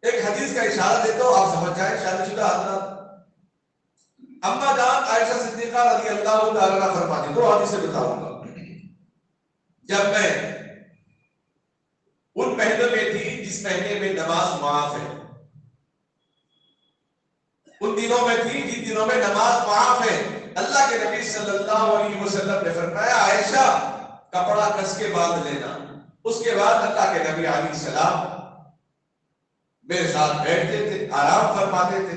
ایک حدیث کا اشارہ دیتا ہوں، آپ سمجھ جائیں۔ شادی شدہ حضرات، اما جان عائشہ صدیقہ رضی اللہ تعالی عنہا فرماتی، دو حدیثیں بتاؤں گا۔ جب میں ان مہینوں میں تھی جس مہینے میں نماز معاف ہے، ان دنوں میں تھی جن دنوں میں نماز معاف ہے، اللہ کے نبی صلی اللہ علیہ وسلم نے فرمایا عائشہ کپڑا کس کے باندھ لینا۔ اس کے بعد اللہ کے نبی علیہ السلام میرے ساتھ بیٹھتے تھے، آرام فرماتے تھے۔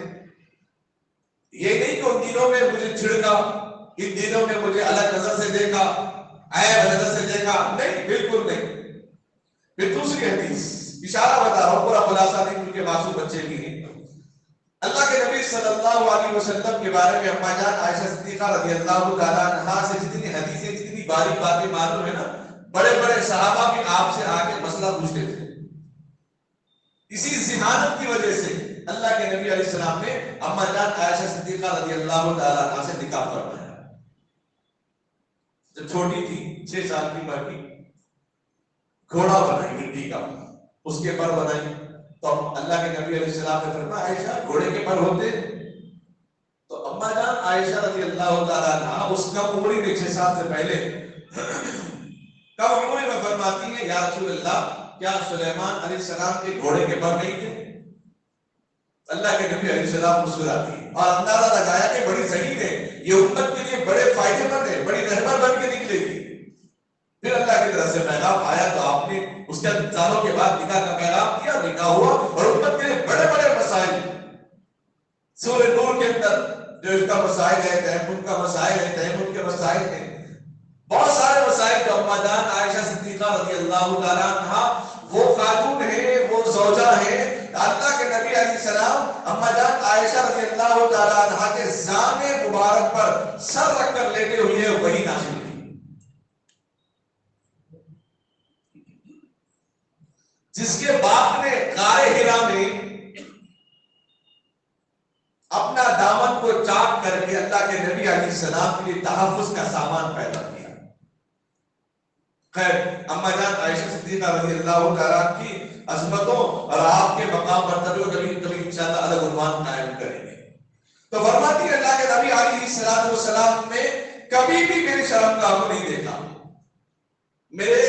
یہ نہیں کہ ان دنوں میں مجھے چھڑکا، ان دنوں میں مجھے الگ نظر سے دیکھا، عیب نظر سے دیکھا، نہیں، بالکل نہیں۔ پھر دوسری حدیث، اشارہ بتا رہا ہوں، پورا خلاصہ نہیں کیونکہ معصوم بچے بھی ہیں۔ اللہ کے نبی صلی اللہ علیہ وسلم کے بارے میں اما جان عائشہ صدیقہ رضی اللہ تعالیٰ عنہا سے جتنی حدیثیں، جتنی باریک باتیں معلوم ہے نا، بڑے بڑے صحابہ بھی آپ سے آ کے مسئلہ پوچھتے تھے۔ اسی ذہانت کی وجہ سے اللہ کے نبی علیہ السلام نے اما جان عائشہ صدیقہ رضی اللہ تعالیٰ عنہا سے نکاح فرمایا۔ جب چھوٹی تھی، 6 سال کی عمر کی، گھوڑا بنائی مٹی کا، اس کے پر بنائی، تو اللہ کے نبی علیہ السلام نے فرمایا عائشہ گھوڑے کے پر ہوتے؟ تو اما جان عائشہ رضی اللہ تعالیٰ عنہا اس کم عمری میں 6 سال سے پہلے کم عمری میں فرماتی ہیں یا رسول اللہ کیا سلیمان علیہ السلام کے گھوڑے کے پر نہیں تھے؟ اللہ کے نبی علیہ السلام مسکراتی ہیں اور اندازہ لگایا کہ بڑی ذہین ہے، یہ امت کے لیے بڑے فائدے مند ہے، بڑی رہبر بن کے نکلے گی۔ پھر اللہ کی طرف سے پیغام آیا تو آپ نے اس کے سالوں کے بعد نکاح کا پیغام دیا، نکاح ہوا، اور امت کے لیے بڑے بڑے مسائل، سورہ نور کے اندر جو اس کا مسائل ہے، تیمم کا مسائل ہے، تیمم کے مسائل ہیں، بہت سارے مسائل جو اما جان عائشہ صدیقہ رضی اللہ تعالیٰ عنہا وہ خاتون ہے، وہ زوجہ ہے، اللہ کے نبی علیہ السلام اما جان عائشہ رضی اللہ تعالیٰ عنہا کے زام مبارک پر سر رکھ کر لیٹے ہوئے وہی نازل ہوئی، جس کے باپ نے غار ہرا میں اپنا دامن کو چاک کر کے اللہ کے نبی علیہ السلام کے لیے تحفظ کا سامان پیدا کیا۔ خیر، اما جان عائشہ صدیقہ رضی اللہ تعالیٰ کی عظمتوں اور آپ کے مقام مرتبے کو کبھی انشاءاللہ الگ عنوان قائم کریں گے۔ تو فرماتی ہے اللہ کے نبی علیہ السلام نے کبھی بھی میری شرمگاہ کو نہیں دیکھا، میرے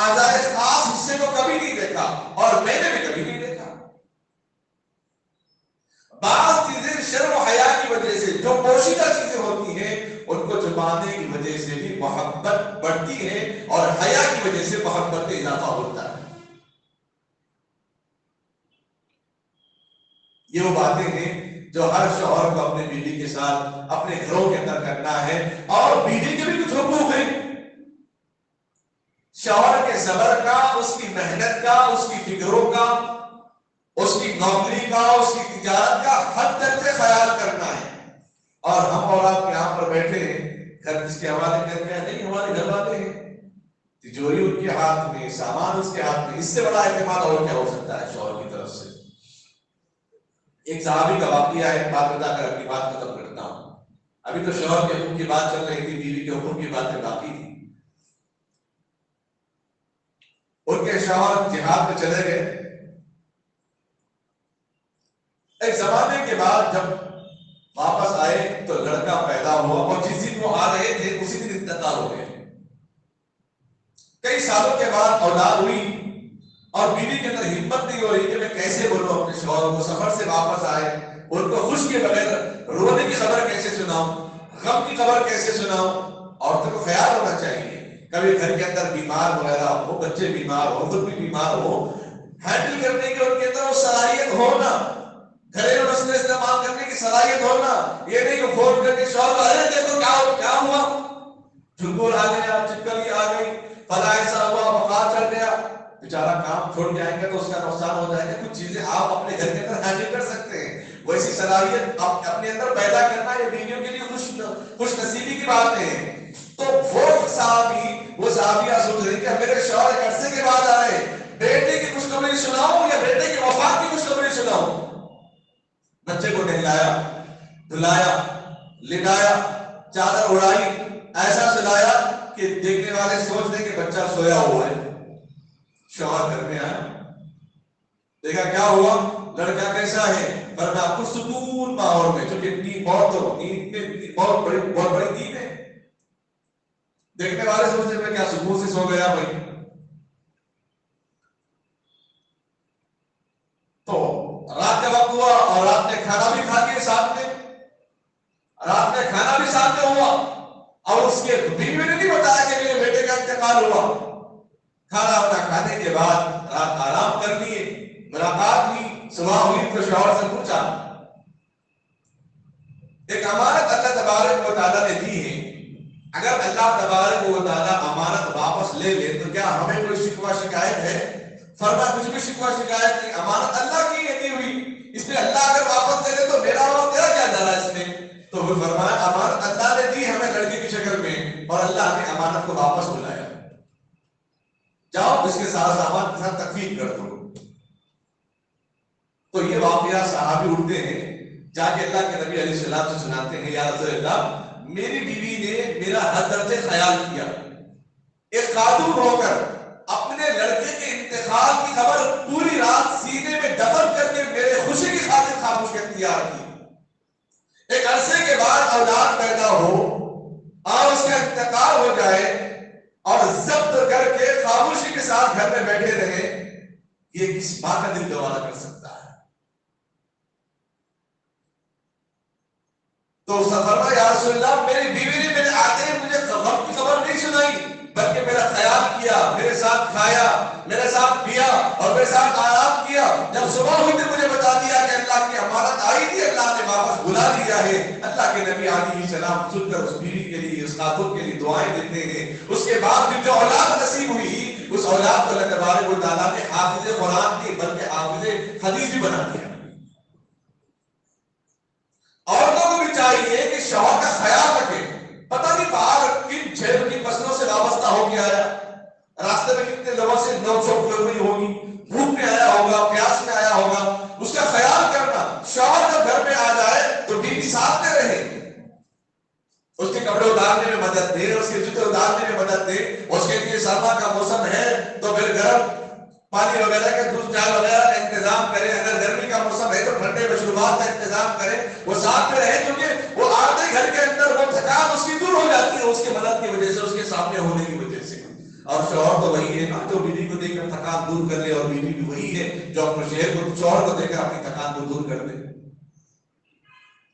اعضائے خاص حصے کو کبھی نہیں دیکھا، اور میں نے بھی کبھی نہیں دیکھا۔ بعض چیزیں شرم و حیا کی وجہ سے جو پوشیدہ چیزیں ہوتی ہیں ان کو چھپانے کی وجہ سے بھی محبت بڑھتی ہے، اور حیا کی وجہ سے محبت میں اضافہ ہوتا ہے۔ یہ وہ باتیں ہیں جو ہر شوہر کو اپنے بیوی کے ساتھ اپنے گھروں کے اندر کرنا ہے، اور بیوی کے بھی کچھ حقوق ہیں۔ شوہر کے صبر کا، اس کی محنت کا، اس کی فکروں کا، اس کی نوکری کا، اس کی تجارت کا حد تک سے خیال کرنا ہے۔ اور ہم اور آپ یہاں پر بیٹھے ہیں، گھر جس کے حوالے کرتے ہیں، نہیں، ہمارے گھر والے ہیں، تجوری ان کے ہاتھ میں، سامان اس کے ہاتھ میں، اس سے بڑا اعتماد اور کیا ہو سکتا ہے شوہر کی طرف سے۔ ایک صحابی کا واقعہ ہے، بات بتا کر اپنی بات ختم کرتا ہوں۔ ابھی تو شوہر کے حقوق کی بات چل رہی تھی، بیوی کے حقوق کی باتیں باقی تھی۔ ان کے شوہر جہاد میں چلے گئے۔ ایک زمانے کے بعد جب واپس آئے تو لڑکا پیدا ہوا، اور جس دن وہ آ رہے تھے اسی دن انتقال ہو گئے۔ کئی سالوں کے بعد اولاد ہوئی، اور بیوی کے اندر ہمت نہیں ہو رہی کہ میں کیسے بولوں اپنے شوہر کو، سفر سے واپس آئے، ان کو خوش کے بغیر رونے کی خبر کیسے سناؤں، غم کی خبر کیسے سناؤں۔ عورتوں کو خیال ہونا چاہیے، کبھی گھر کے اندر بیمار وغیرہ ہو، بچے بیمار ہو، خود بھی بیمار ہو، ہینڈل کرنے کی ان کے اندر وہ صلاحیت ہونا، گھریلو مسئلے استعمال کرنے کی صلاحیت ہونا۔ یہ نہیں کہ فون کر کے شوہر کو ارے دیکھو کیا ہوا، جھنگور آ گیا، چپکلی آ گئی، فلاں ایسا ہوا، بخار چڑھ گیا، بیچارہ کام چھوڑ جائیں گے تو اس کا نقصان ہو جائے گا۔ کچھ چیزیں آپ اپنے گھر کے اندر ہینڈل کر سکتے ہیں، ویسی صلاحیت اپنے اندر پیدا کرنا یہ بیویوں کے لیے خوش نصیبی کی بات ہے۔ تو وہ صحابیہ سوچ رہی کہ میرے شوہر ایک عرصے کے بعد آئے، بیٹے کی خوشخبری سناؤں یا بیٹے کی وفات کی خوشخبری سناؤں؟ بچے کو نہلایا، دھلایا، لٹایا، چادر اڑائی، ایسا سلایا کہ دیکھنے والے سوچ رہے کہ بچہ سویا ہوا ہے۔ شوہر گھر میں آیا، دیکھا کیا ہوا، لڑکا کیسا ہے، فرمایا پرسکون ماحول میں، چونکہ نیند بہت بڑی نیند ہے۔ دیکھنے والے سوچتے ہیں کیا سکون سے سو گیا بھائی؟ تو رات کا وقت ہوا اور رات میں کھانا بھی کھا کے ساتھ میں، رات میں کھانا بھی ساتھ میں ہوا، اور اس کے بیوی نے نہیں بتایا کہ میرے بیٹے کا انتقال ہوا۔ کھانا وانا کھانے کے بعد رات آرام کر لیے، ملاقات ہوئی، صبح ہوئی تو شوہر سے پوچھا، ایک امانت اللہ تبارک و تعالیٰ نے دی ہے، اگر اللہ تبارک و تعالیٰ امانت واپس لے لے تو کیا ہمیں کوئی شکوہ شکایت ہے؟ فرمایا کچھ بھی شکوہ شکایت نہیں، امانت اللہ کی ہے دی ہوئی، اس میں اللہ اگر واپس لے لے تو میرا اور تیرا کیا جا رہا ہے اس میں؟ تو وہ فرمایا امانت اللہ نے دی ہمیں لڑکے کی شکل میں، اور اللہ نے امانت کو واپس بلایا، جاؤ اس کے ساتھ سامان کے ساتھ تکفین کر دو۔ تو یہ واقعہ صحابی اٹھتے ہیں، جا کے اللہ کے نبی علیہ السلام سے سناتے ہیں، یا رسول اللہ میری بیوی نے میرا ہر درجے خیال کیا، ایک خاتون ہو کر اپنے لڑکے کے انتقال کی خبر پوری رات سینے میں دفن کر کے میرے خوشی کی خاطر خاموش اختیار کی، ایک عرصے کے بعد اولاد پیدا ہو اور اس کا انتقال ہو جائے اور ضبط کر کے خاموشی کے ساتھ گھر میں بیٹھے رہے، یہ کس ماں کا دل گوارا کر سکتا ہے؟ تو فرمایا یا رسول اللہ میری بیوی نے میرے آتے ہی مجھے غم کی خبر نہیں سنائی، بلکہ میرا خیال کیا، میرے ساتھ کھایا، میرے ساتھ پیا اور میرے ساتھ آرام کیا، جب صبح ہوئی تو مجھے بتا دیا کہ اللہ کی امانت آئی تھی، اللہ نے واپس بلا لیا ہے۔ اللہ کے نبی علیہ السلام سن کر اس بیوی کے لیے، اس خاتون کے لیے دعائیں دیتے ہیں، اس کے بعد بھی جو اولاد نصیب ہوئی اس اولاد کو اللہ تبارک و تعالیٰ نے حافظ قرآن کی بلکہ حافظ حدیث بھی بنا دیا۔ عورتوں کو بھی چاہیے کہ شوہر کا خیال رکھے، پتہ نہیں باہر کن چھیڑ کی فصلوں سے وابستہ ہو کے آیا، راستے میں کتنے لوگوں سے نوک جھوک ہوئی ہوگی، بھوک میں آیا ہوگا، پیاس میں آیا ہوگا، اس کا خیال کرنا۔ شوہر جب گھر میں آ جائے تو بیوی ساتھ میں رہے، اس کے کپڑے اتارنے میں مدد دے، اس کے جوتے اتارنے میں مدد دے، اس کے لیے سرما کا موسم ہے تو پھر گرم پانی وغیرہ کے دودھ چائے وغیرہ کا انتظام کرے، اگر گرمی کا موسم ہے تو ٹھنڈے مشروبات کا انتظام کرے، وہ ساتھ میں رہے، کیونکہ وہ آتے گھر کے اندر وہ تھکان اس کی دور ہو جاتی ہے اس کی مدد کی وجہ سے، اس کے سامنے ہونے کی وجہ سے۔ اور شوہر تو وہی ہے نا جو بیوی کو دیکھ کر تھکان دور کر لے، اور بیوی بھی وہی ہے جو اپنے شوہر کو دیکھ کر اپنی تھکان کو دور کر دے۔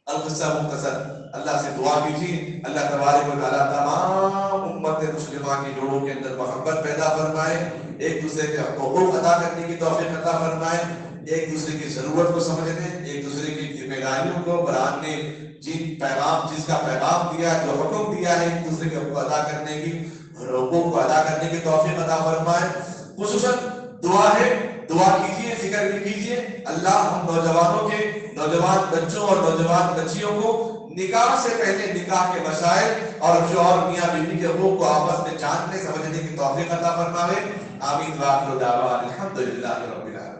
القصہ مختصر، اللہ سے دعا کیجیے اللہ تبارک و تعالیٰ تمام امت مسلمہ کی جوڑوں کے اندر محبت پیدا فرمائے، ایک دوسرے کے حقوق ادا کرنے کی توفیق عطا فرمائے، ایک دوسرے کی ضرورت کو سمجھنے، ایک دوسرے کی ذمہ داریوں کو قرآن نے جس کا پیغام دیا، جو حکم دیا ہے ایک دوسرے کے حقوق ادا کرنے کی، حقوق کو ادا کرنے کی توفیق عطا فرمائے۔ خصوصاً دعا ہے، دعا کیجیے، فکر بھی کیجیے اللہ ہم نوجوانوں کے، نوجوان بچوں اور نوجوان بچیوں کو نکاح سے پہلے نکاح کے مسائل اور شوہر میاں بیوی کے حقوق کو آپس میں جاننے سمجھنے کی توفیق عطا فرمائے۔ آمین وآخر دعوانا الحمدللہ رب العالمین۔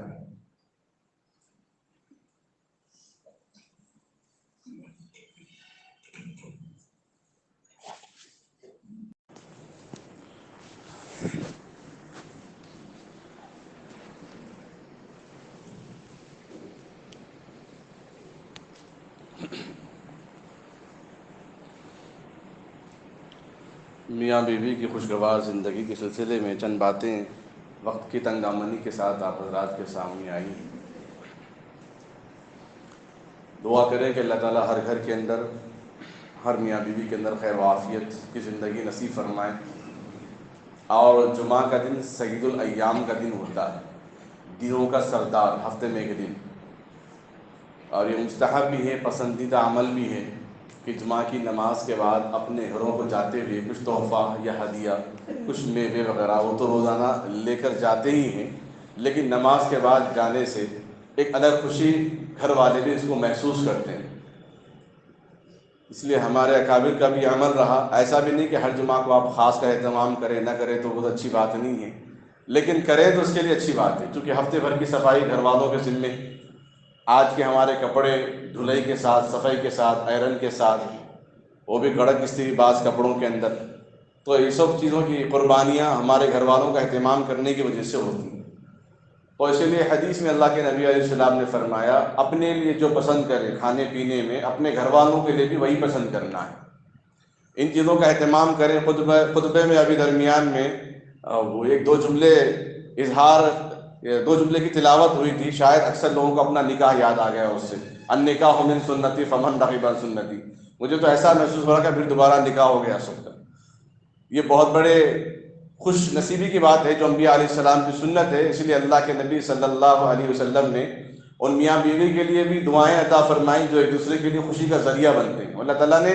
میاں بیوی کی خوشگوار زندگی کے سلسلے میں چند باتیں وقت کی تنگ دامنی کے ساتھ آپ حضرات کے سامنے آئی۔ دعا کریں کہ اللہ تعالیٰ ہر گھر کے اندر، ہر میاں بیوی کے اندر خیر و عافیت کی زندگی نصیب فرمائے۔ اور جمعہ کا دن سید الایام کا دن ہوتا ہے، دنوں کا سردار، ہفتے میں ایک دن، اور یہ مستحب بھی ہے، پسندیدہ عمل بھی ہے کہ جمعہ کی نماز کے بعد اپنے گھروں کو جاتے ہوئے کچھ تحفہ یا ہدیہ، کچھ میوے وغیرہ وہ تو روزانہ لے کر جاتے ہی ہیں، لیکن نماز کے بعد جانے سے ایک الگ خوشی گھر والے بھی اس کو محسوس کرتے ہیں۔ اس لیے ہمارے اکابر کا بھی عمل رہا، ایسا بھی نہیں کہ ہر جمعہ کو آپ خاص کا اہتمام کریں، نہ کریں تو بہت اچھی بات نہیں ہے، لیکن کریں تو اس کے لیے اچھی بات ہے، کیونکہ ہفتے بھر کی صفائی گھر والوں کے ذمے، آج کے ہمارے کپڑے دھلائی کے ساتھ، صفائی کے ساتھ، آئرن کے ساتھ، وہ بھی کڑک استری باز کپڑوں کے اندر، تو یہ سب چیزوں کی قربانیاں ہمارے گھر والوں کا اہتمام کرنے کی وجہ سے ہوتی ہیں۔ تو اسی لیے حدیث میں اللہ کے نبی علیہ السلام نے فرمایا اپنے لیے جو پسند کرے کھانے پینے میں، اپنے گھر والوں کے لیے بھی وہی پسند کرنا ہے، ان چیزوں کا اہتمام کریں۔ خطبے میں ابھی درمیان میں وہ ایک دو جملے کی تلاوت ہوئی تھی، شاید اکثر لوگوں کو اپنا نکاح یاد آ گیا اس سے، النکاح من سنتی فمن رغب عن سنتی۔ مجھے تو ایسا محسوس ہو رہا کہ پھر دوبارہ نکاح ہو گیا سب کا۔ یہ بہت بڑے خوش نصیبی کی بات ہے جو انبیاء علیہ السلام کی سنت ہے، اس لیے اللہ کے نبی صلی اللہ علیہ وسلم نے ان میاں بیوی کے لیے بھی دعائیں عطا فرمائیں جو ایک دوسرے کے لیے خوشی کا ذریعہ بنتے ہیں۔ اللہ تعالیٰ نے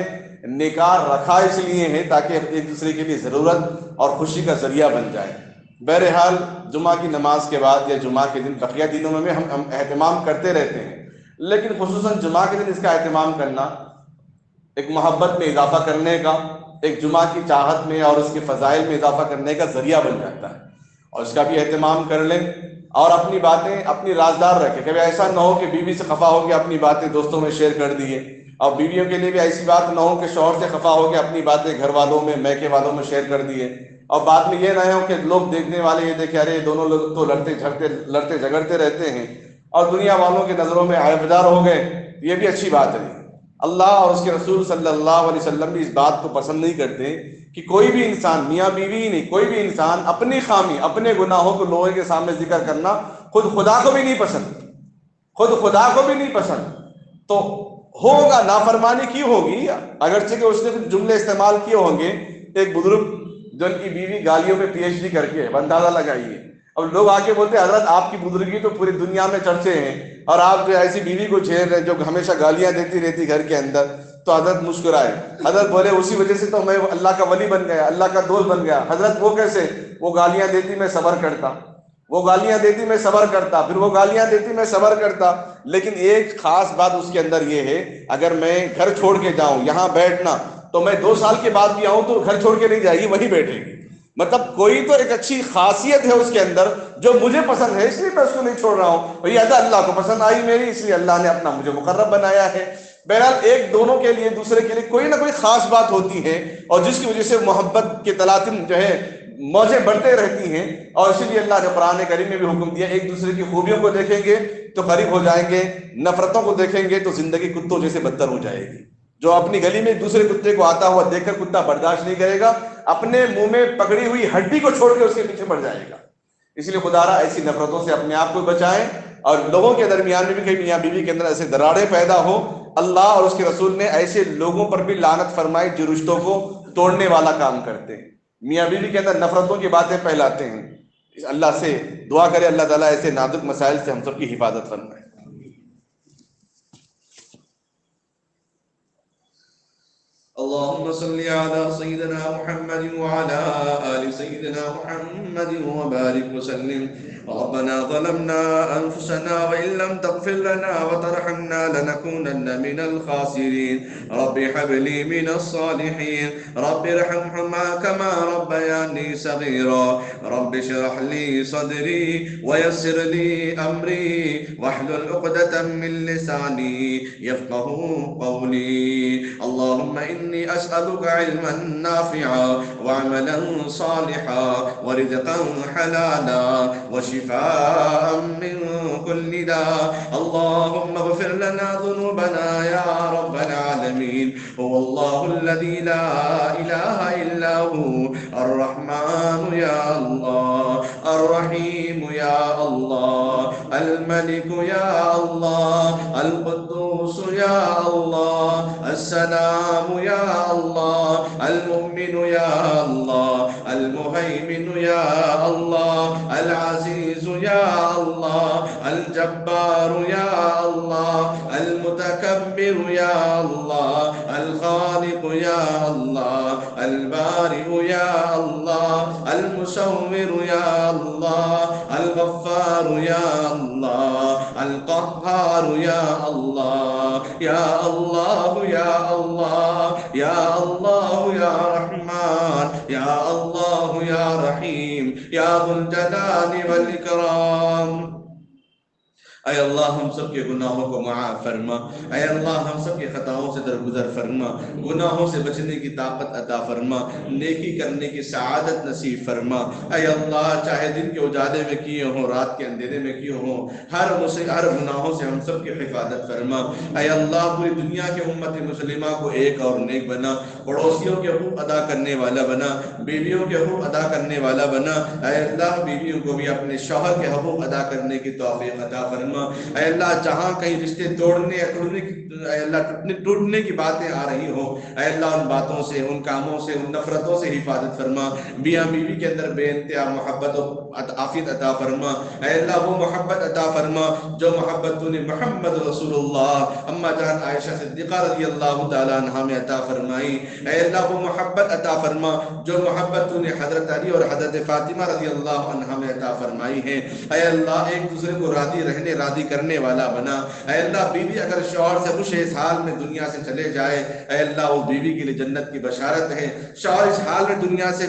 نکاح رکھا اس لیے ہے تاکہ ایک دوسرے کے لیے ضرورت اور خوشی کا ذریعہ بن جائے۔ بہرحال جمعہ کی نماز کے بعد یا جمعہ کے دن، بقیہ دنوں میں ہم اہتمام کرتے رہتے ہیں، لیکن خصوصاً جمعہ کے دن اس کا اہتمام کرنا ایک محبت میں اضافہ کرنے کا، ایک جمعہ کی چاہت میں اور اس کے فضائل میں اضافہ کرنے کا ذریعہ بن جاتا ہے، اور اس کا بھی اہتمام کر لیں اور اپنی باتیں اپنی رازدار رکھیں۔ کبھی ایسا نہ ہو کہ بیوی سے خفا ہو کے اپنی باتیں دوستوں میں شیئر کر دیے، اور بیویوں کے لیے بھی ایسی بات نہ ہو کہ شوہر سے خفا ہو کے اپنی باتیں گھر والوں میں، میکے والوں میں شیئر کر دیے، اور بعد میں یہ نہ ہو کہ لوگ دیکھنے والے یہ دیکھیں ارے دونوں لوگ تو لڑتے جھگڑتے رہتے ہیں اور دنیا والوں کی نظروں میں عیبدار ہو گئے، یہ بھی اچھی بات نہیں۔ اللہ اور اس کے رسول صلی اللہ علیہ وسلم بھی اس بات کو پسند نہیں کرتے کہ کوئی بھی انسان، میاں بیوی ہی نہیں، کوئی بھی انسان اپنی خامی، اپنے گناہوں کو لوگوں کے سامنے ذکر کرنا خود خدا کو بھی نہیں پسند، تو ہوگا نافرمانی کی ہوگی، اگرچہ کہ اس نے کچھ جملے استعمال کیے ہوں گے۔ ایک بزرگ جو ان کی بیوی گالیوں میں پی ایچ ڈی کر کے اندازہ لگائیے، اب لوگ آ کے بولتے ہیں حضرت آپ کی بزرگی تو پوری دنیا میں چرچے ہیں، اور آپ جو ایسی بیوی کو جھیل رہے جو ہمیشہ گالیاں دیتی رہتی گھر کے اندر، تو حضرت مسکرائے، حضرت بولے اسی وجہ سے تو میں اللہ کا ولی بن گیا، اللہ کا دوست بن گیا۔ حضرت وہ کیسے؟ وہ گالیاں دیتی میں صبر کرتا، پھر وہ گالیاں دیتی میں صبر کرتا، لیکن ایک خاص بات اس کے اندر یہ ہے، اگر میں گھر چھوڑ کے جاؤں، یہاں بیٹھنا، تو میں 2 سال کے بعد بھی آؤں تو گھر چھوڑ کے نہیں جائے گی، وہیں بیٹھے گی۔ مطلب کوئی تو ایک اچھی خاصیت ہے اس کے اندر جو مجھے پسند ہے، اس لیے میں اس کو نہیں چھوڑ رہا ہوں، اور یہ ادا اللہ کو پسند آئی میری، اس لیے اللہ نے اپنا مجھے مقرب بنایا ہے۔ بہرحال ایک دونوں کے لیے، دوسرے کے لیے کوئی نہ کوئی خاص بات ہوتی ہے، اور جس کی وجہ سے محبت کے تلاطم جو ہے موجیں بڑھتے رہتی ہیں، اور اسی لیے اللہ نے قرآن کریم میں بھی حکم دیا ایک دوسرے کی خوبیوں کو دیکھیں گے تو قریب ہو جائیں گے، نفرتوں کو دیکھیں گے تو زندگی کتوں جیسے بدتر ہو جائے گی۔ جو اپنی گلی میں دوسرے کتے کو آتا ہوا دیکھ کر کتا برداشت نہیں کرے گا، اپنے منہ میں پکڑی ہوئی ہڈی کو چھوڑ کے اس کے پیچھے پڑ جائے گا۔ اس لیے خدا را ایسی نفرتوں سے اپنے آپ کو بچائیں، اور لوگوں کے درمیان میں بھی کہیں میاں بیوی کے اندر ایسے دراڑیں پیدا ہو، اللہ اور اس کے رسول نے ایسے لوگوں پر بھی لعنت فرمائی جو رشتوں کو توڑنے والا کام کرتے ہیں، میاں بیوی کے اندر نفرتوں کی باتیں پھیلاتے ہیں۔ اللہ سے دعا کرے اللہ تعالیٰ ایسے نازک مسائل سے ہم سب کی حفاظت فرمائے۔ اللهم صل على سيدنا محمد وعلى آل سيدنا محمد وبارك وسلم۔ ربنا ظلمنا أنفسنا وإن لم تغفر لنا وترحمنا لنكونن من الخاسرين۔ رب هب لي من الصالحين، رب ارحمهما كما ربياني صغيرا، رب اشرح لي صدري ويسر لي أمري واحلل عقدة من لساني يفقه قولي۔ اللهم إني أسألك علما نافعا وعملا صالحا ورزقا حلالا وشفاء من كل داء۔ اللهم اغفر لنا ذنوبنا يا رب العالمين۔ هو الله الذي لا إله إلا هو، الرحمن يا الله، الرحيم يا الله، الملك يا الله، القدوس يا الله، السلام يا الله، المؤمن يا الله، المهيمن يا الله، العزيز يا الله، الجبار يا الله، المتكبر يا الله، الخالق يا الله، البارئ يا الله، المصور يا الله، الغفار يا الله، القهار يا الله يا الله يا الله يا الله يا رحمن يا الله يا رحيم يا ذو الجلال والإكرام. اے اللہ ہم سب کے گناہوں کو معاف فرما، اے اللہ ہم سب کے خطاؤں سے درگزر فرما، گناہوں سے بچنے کی طاقت عطا فرما، نیکی کرنے کی سعادت نصیب فرما. اے اللہ چاہے دن کے اجالے میں کیے ہوں، رات کے اندھیرے میں کیے ہوں، ہر گناہوں سے ہم سب کی حفاظت فرما. اے اللہ پوری دنیا کے امت مسلمہ کو ایک اور نیک بنا، پڑوسیوں کے حقوق ادا کرنے والا بنا، بیویوں کے حقوق ادا کرنے والا بنا. اے اللہ بیویوں کو بھی اپنے شوہر کے حقوق ادا کرنے کی توفیق عطا فرما. اے اللہ جہاں کہیں رشتے ٹوٹنے کی باتیں آ رہی ہوں، اے اللہ ان باتوں سے، ان کاموں سے، ان نفرتوں سے حفاظت فرما. میاں بیوی کے اندر بے انتہا محبت و عافیت عطا فرما. اے اللہ وہ محبت عطا فرما جو محبت تو نے محمد رسول اللہ اما جان عائشہ صدیقہ رضی اللہ تعالیٰ عنہ میں عطا فرمائی. اے اللہ وہ محبت عطا فرما جو محبت تو نے حضرت علی اور حضرت فاطمہ رضی اللہ عنہ میں عطا فرمائی ہے. اے اللہ ایک دوسرے کو راضی کرنے والا بنا. اے اللہ بیوی اگر شوہر سے خوش اس حال میں دنیا سے چلے جائے، اے اللہ وہ بیوی کے لیے جنت کی بشارت ہے. شوہر اس حال میں دنیا سے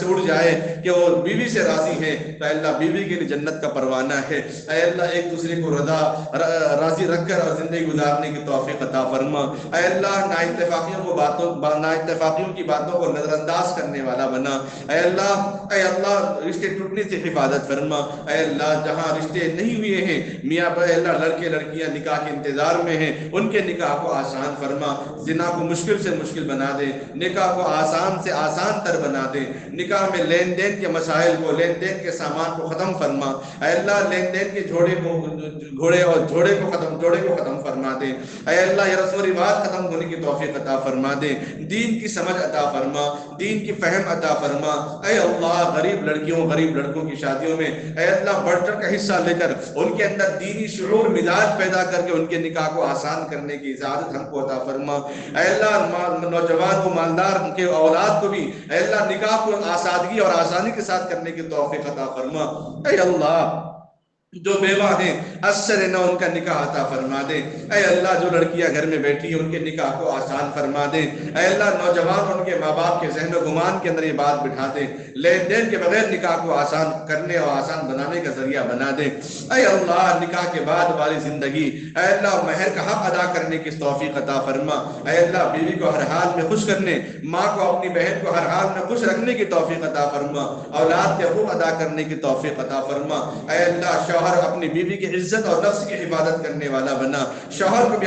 اڑ جائے کہ وہ بیوی سے راضی ہے، تو اے اللہ بیوی کے لیے جنت کا پروانہ ہے. اے اللہ ایک دوسرے کو راضی رکھ کر اور زندگی گزارنے کی توفیق عطا فرما. اے اللہ نااتفاقیوں کی باتوں کو نظر انداز کرنے والا بنا. اے اللہ رشتے ٹوٹنے سے حفاظت فرما. اے اللہ جہاں رشتے نہیں ہوئے ہیں، میاں اے اللہ لڑکے لڑکیاں نکاح کے انتظار میں ہیں، ان کے نکاح کو آسان فرما. زنا کو مشکل سے مشکل بنا دے، نکاح کو آسان سے آسان تر بنا دے. نکاح میں لین دین کے مسائل کو، لین دین کے سامان کو ختم فرما. اے اللہ لین دین کے جوڑے کو ختم فرما دے. اے اللہ یہ رسم و رواج ختم ہونے کی توفیق عطا فرما دے. دین کی سمجھ عطا فرما، دین کی فہم عطا فرما. اے اللہ غریب لڑکیوں غریب لڑکوں کی شادیوں میں اے اللہ بڑھ چڑھ کا حصہ لے کر ان کے اندر دینی شعور مزاج پیدا کر کے ان کے نکاح کو آسان کرنے کی اجازت ہم کو عطا فرما. اے اللہ نوجوان و مالدار ان کے اولاد کو بھی اے اللہ نکاح کو آسادگی اور آسانی کے ساتھ کرنے کی توفیق عطا فرما. اے اللہ جو بیوہ ہیں اثر نہ ان کا نکاح عطا فرما دے. اے اللہ جو لڑکیاں گھر میں بیٹھی ہیں ان کے نکاح کو آسان فرما دے. اے اللہ نوجوان ان کے ماں باپ کے ذہن و گمان کے اندر یہ بات بٹھا دے، لین دین کے بغیر نکاح کو آسان کرنے اور آسان بنانے کا ذریعہ بنا دے. اے اللہ نکاح کے بعد والی زندگی اے اللہ مہر کا حق ادا کرنے کی توفیق عطا فرما. اے اللہ بیوی کو ہر حال میں خوش کرنے، ماں کو اپنی بہن کو ہر حال میں خوش رکھنے کی توفیق عطا فرما. اولاد کے حقوق ادا کرنے کی توفیق عطا فرما. اے اللہ شوہر اپنی بیوی کی عزت اور نفس کی حفاظت کرنے والا بنا. شوہر کو بھی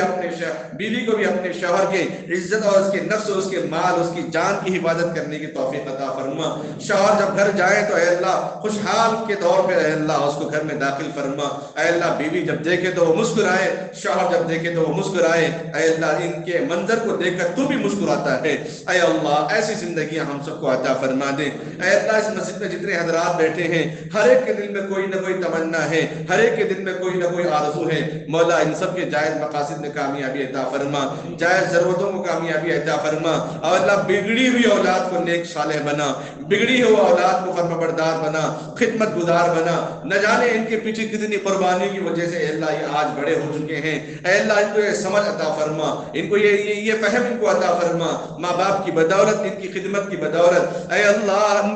بیوی کو بھی اپنے شوہر کے عزت اور اس کے نفس اور اس کے مال اس کی جان کی حفاظت کرنے کی توفیق عطا فرما. شوہر جب گھر جائے تو اے اللہ خوشحال کے طور پہ اے اللہ اس کو گھر میں داخل فرما. اے اللہ بیوی جب دیکھے تو وہ مسکرائے، شوہر جب دیکھے تو وہ مسکرائے. اے اللہ ان کے منظر کو دیکھ کر تو بھی مسکراتا ہے. اے اللہ ایسی زندگیاں ہم سب کو عطا فرما دے. اے اللہ اس مسجد میں جتنے حضرات بیٹھے ہیں ہر ایک کے دل میں کوئی نہ کوئی تمنا ہے، ہر ایک کے دل میں کوئی نہ کوئی آرزو ہے. مولا ان سب کے جائز مقاصد میں کامیابی عطا فرما، جائز ضرورتوں کو کامیابی عطا فرما. اور اللہ بگڑی ہوئی اولاد کو نیک صالح بنا، بگڑی ہوئی اولاد کو فرمانبردار بنا، خدمت گزار بنا. نہ جانے ان کے پیچھے کتنی قربانی کی وجہ سے اے اللہ یہ آج بڑے ہو چکے ہیں. اے اللہ ان کو یہ سمجھ عطا فرما، ان کو یہ فہم ان کو عطا فرما. ماں باپ کی بدولت، ان کی خدمت کی بدولت اے اللہ ان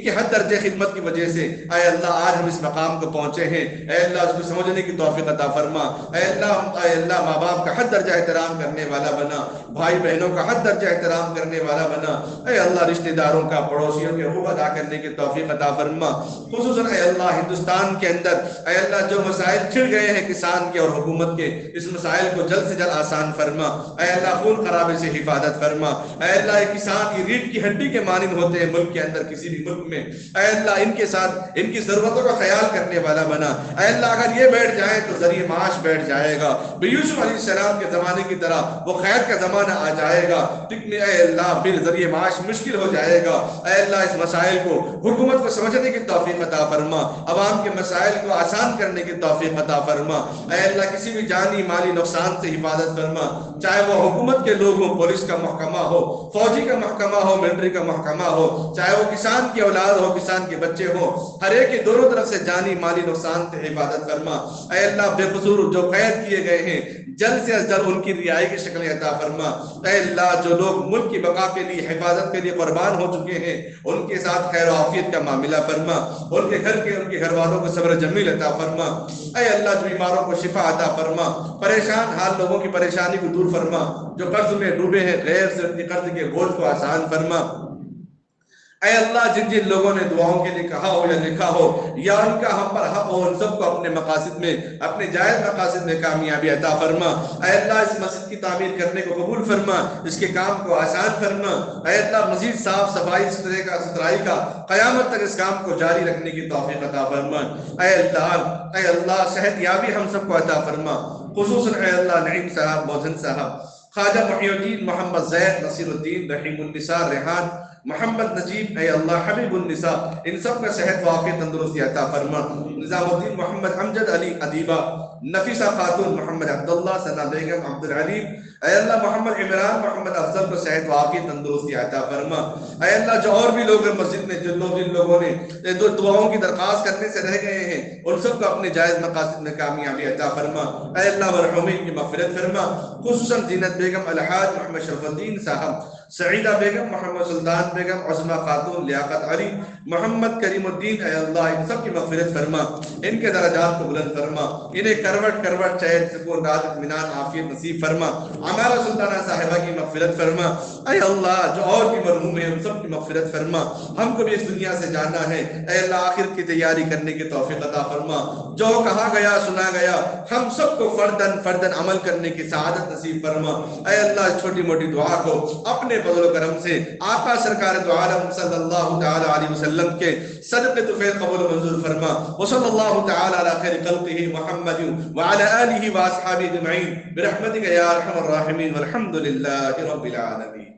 کی حد درجے خدمت کی وجہ سے اے اللہ آج ہم اس مقام کو پہنچے ہیں. اے اللہ اس کو سمجھنے کی توفیق عطا فرما. اے اللہ ماں باپ کا حد درجہ احترام کرنے والا بنا، بھائی بہنوں کا حد درجہ احترام کرنے والا بنا. اے اللہ رشتہ داروں کا، پڑوسیوں کے حقوق ادا کرنے کی توفیق عطا فرما. خصوصاً اے اللہ ہندوستان کے اندر اے اللہ جو مسائل چھڑ گئے ہیں کسان کے اور حکومت کے، اس مسائل کو جلد سے جلد آسان فرما. اے اللہ خون خرابے سے حفاظت فرما. اے اللہ یہ کسان کی ریڑھ کی ہڈی کے مانند ہوتے ہیں ملک کے اندر کسی بھی ملک میں. اے اللہ ان کے ساتھ ان کی ضرورتوں کا خیال کرنے والا بنا. اے اللہ اگر یہ بیٹھ جائیں تو ذریعہ معاش بیٹھ جائے گا. یوسف علیہ السلام کے زمانے کی طرح وہ خیر کا زمانہ آ جائے گا. اے اللہ پھر ذریعہ معاش مشکل ہو جائے گا. اے اللہ اس مسائل کو حکومت کو سمجھنے کی توفیق عطا فرما، عوام کے مسائل کو آسان کرنے کی توفیق عطا فرما. اے اللہ کسی بھی جانی مالی نقصان سے حفاظت فرما، چاہے وہ حکومت کے لوگ ہوں، پولیس کا محکمہ ہو، فوجی کا محکمہ ہو، ملٹری کا محکمہ ہو، چاہے وہ کسان کے کی اولاد ہو، کسان کے بچے ہو، ہر ایک کی دونوں طرف سے جانی مالی نقصان سے حفاظت فرما۔ اے اللہ بے قصور جو قید کیے گئے ہیں جلد سے جلد ان کی رہائی کی شکل عطا فرما۔ اے اللہ جو لوگ ملک کی بقا کے لیے حفاظت کے لیے قربان ہو چکے ہیں ان کے ساتھ خیر و عافیت کا معاملہ فرما، ان کے گھر والوں کو صبر جمیل عطا فرما۔ اے اللہ جو بیماروں کو شفا عطا فرما، پریشان حال لوگوں کی پریشانی کو دور فرما، جو قرض میں ڈوبے ہیں غیر سے ان کے قرض کے بوجھ کو آسان فرما۔ اے اللہ جن جن لوگوں نے دعاؤں کے لیے کہا ہو یا لکھا ہو یا ان کا ہم پر حق ہو، ان سب کو اپنے مقاصد میں، اپنے جائز مقاصد میں کامیابی عطا فرما۔ اے اللہ اس مسجد کی تعمیر کرنے کو قبول فرما، اس کے کام کو آسان فرما۔ اے اللہ مزید صاف صفائی ستھرائی کا قیامت تک اس کام کو جاری رکھنے کی توفیق عطا فرما۔ اے اللہ صحت یابی ہم سب کو عطا فرما، خصوصاً اے اللہ نعیم صاحب، موزن صاحب، خواجہ محی الدین محمد زید، نصیر الدین، رحیم النساء، ریحان، محمد نجیب، اے اللہ حبیب النساء، ان سب کا صحت وافیت تندرستی عطا فرما۔ نظام الدین محمد امجد علی ادیبہ، نفیسہ خاتون، محمد عبداللہ، ثنا بیگم، عبدالعلیم، اے اللہ محمد عمران، محمد افضل کو صحت وافیت تندرستی عطا فرما۔ اے اللہ جو اور بھی لوگ مسجد میں جن لوگوں نے دعاؤں کی درخواست کرنے سے رہ گئے ہیں ان سب کو اپنے جائز مقاصد میں کامیابی عطا فرما۔ اے اللہ مرحومین کی مغفرت فرما، خصوصاً زینت بیگم، الحاج محمد شرف الدین صاحب، سعیدہ بیگم، محمد سلطان بیگم، عظمہ خاتون، لیاقت علی، محمد کریم الدین، اے اللہ ان سب کی مغفرت فرما، ان کے درجات کو بلند فرما، انہیں کروٹ کروٹ چین سکون رات اطمینان عافیت نصیب فرما۔ ہمارا سلطانہ صاحبہ کی مغفرت فرما۔ اے اللہ جو اور بھی مرحوم ہیں ان سب کی مغفرت فرما، ہم کو بھی اس دنیا سے جانا ہے، اے اللہ آخرت کی تیاری کرنے کی توفیق عطا فرما۔ جو کہا گیا سنا گیا ہم سب کو فردن عمل کرنے کی سعادت نصیب فرما۔ اے اللہ چھوٹی موٹی دعا کو اپنے فضل و کرم سے آقا سرکار دو عالم صلی اللہ تعالی علیہ وسلم کے صدقے طفیل قبول منظور فرما۔ وصلی اللہ تعالی علی خیر خلقہ محمد وعلی آلہ واصحابہ اجمعین برحمتک یا ارحم الراحمین والحمد للہ رب العالمین۔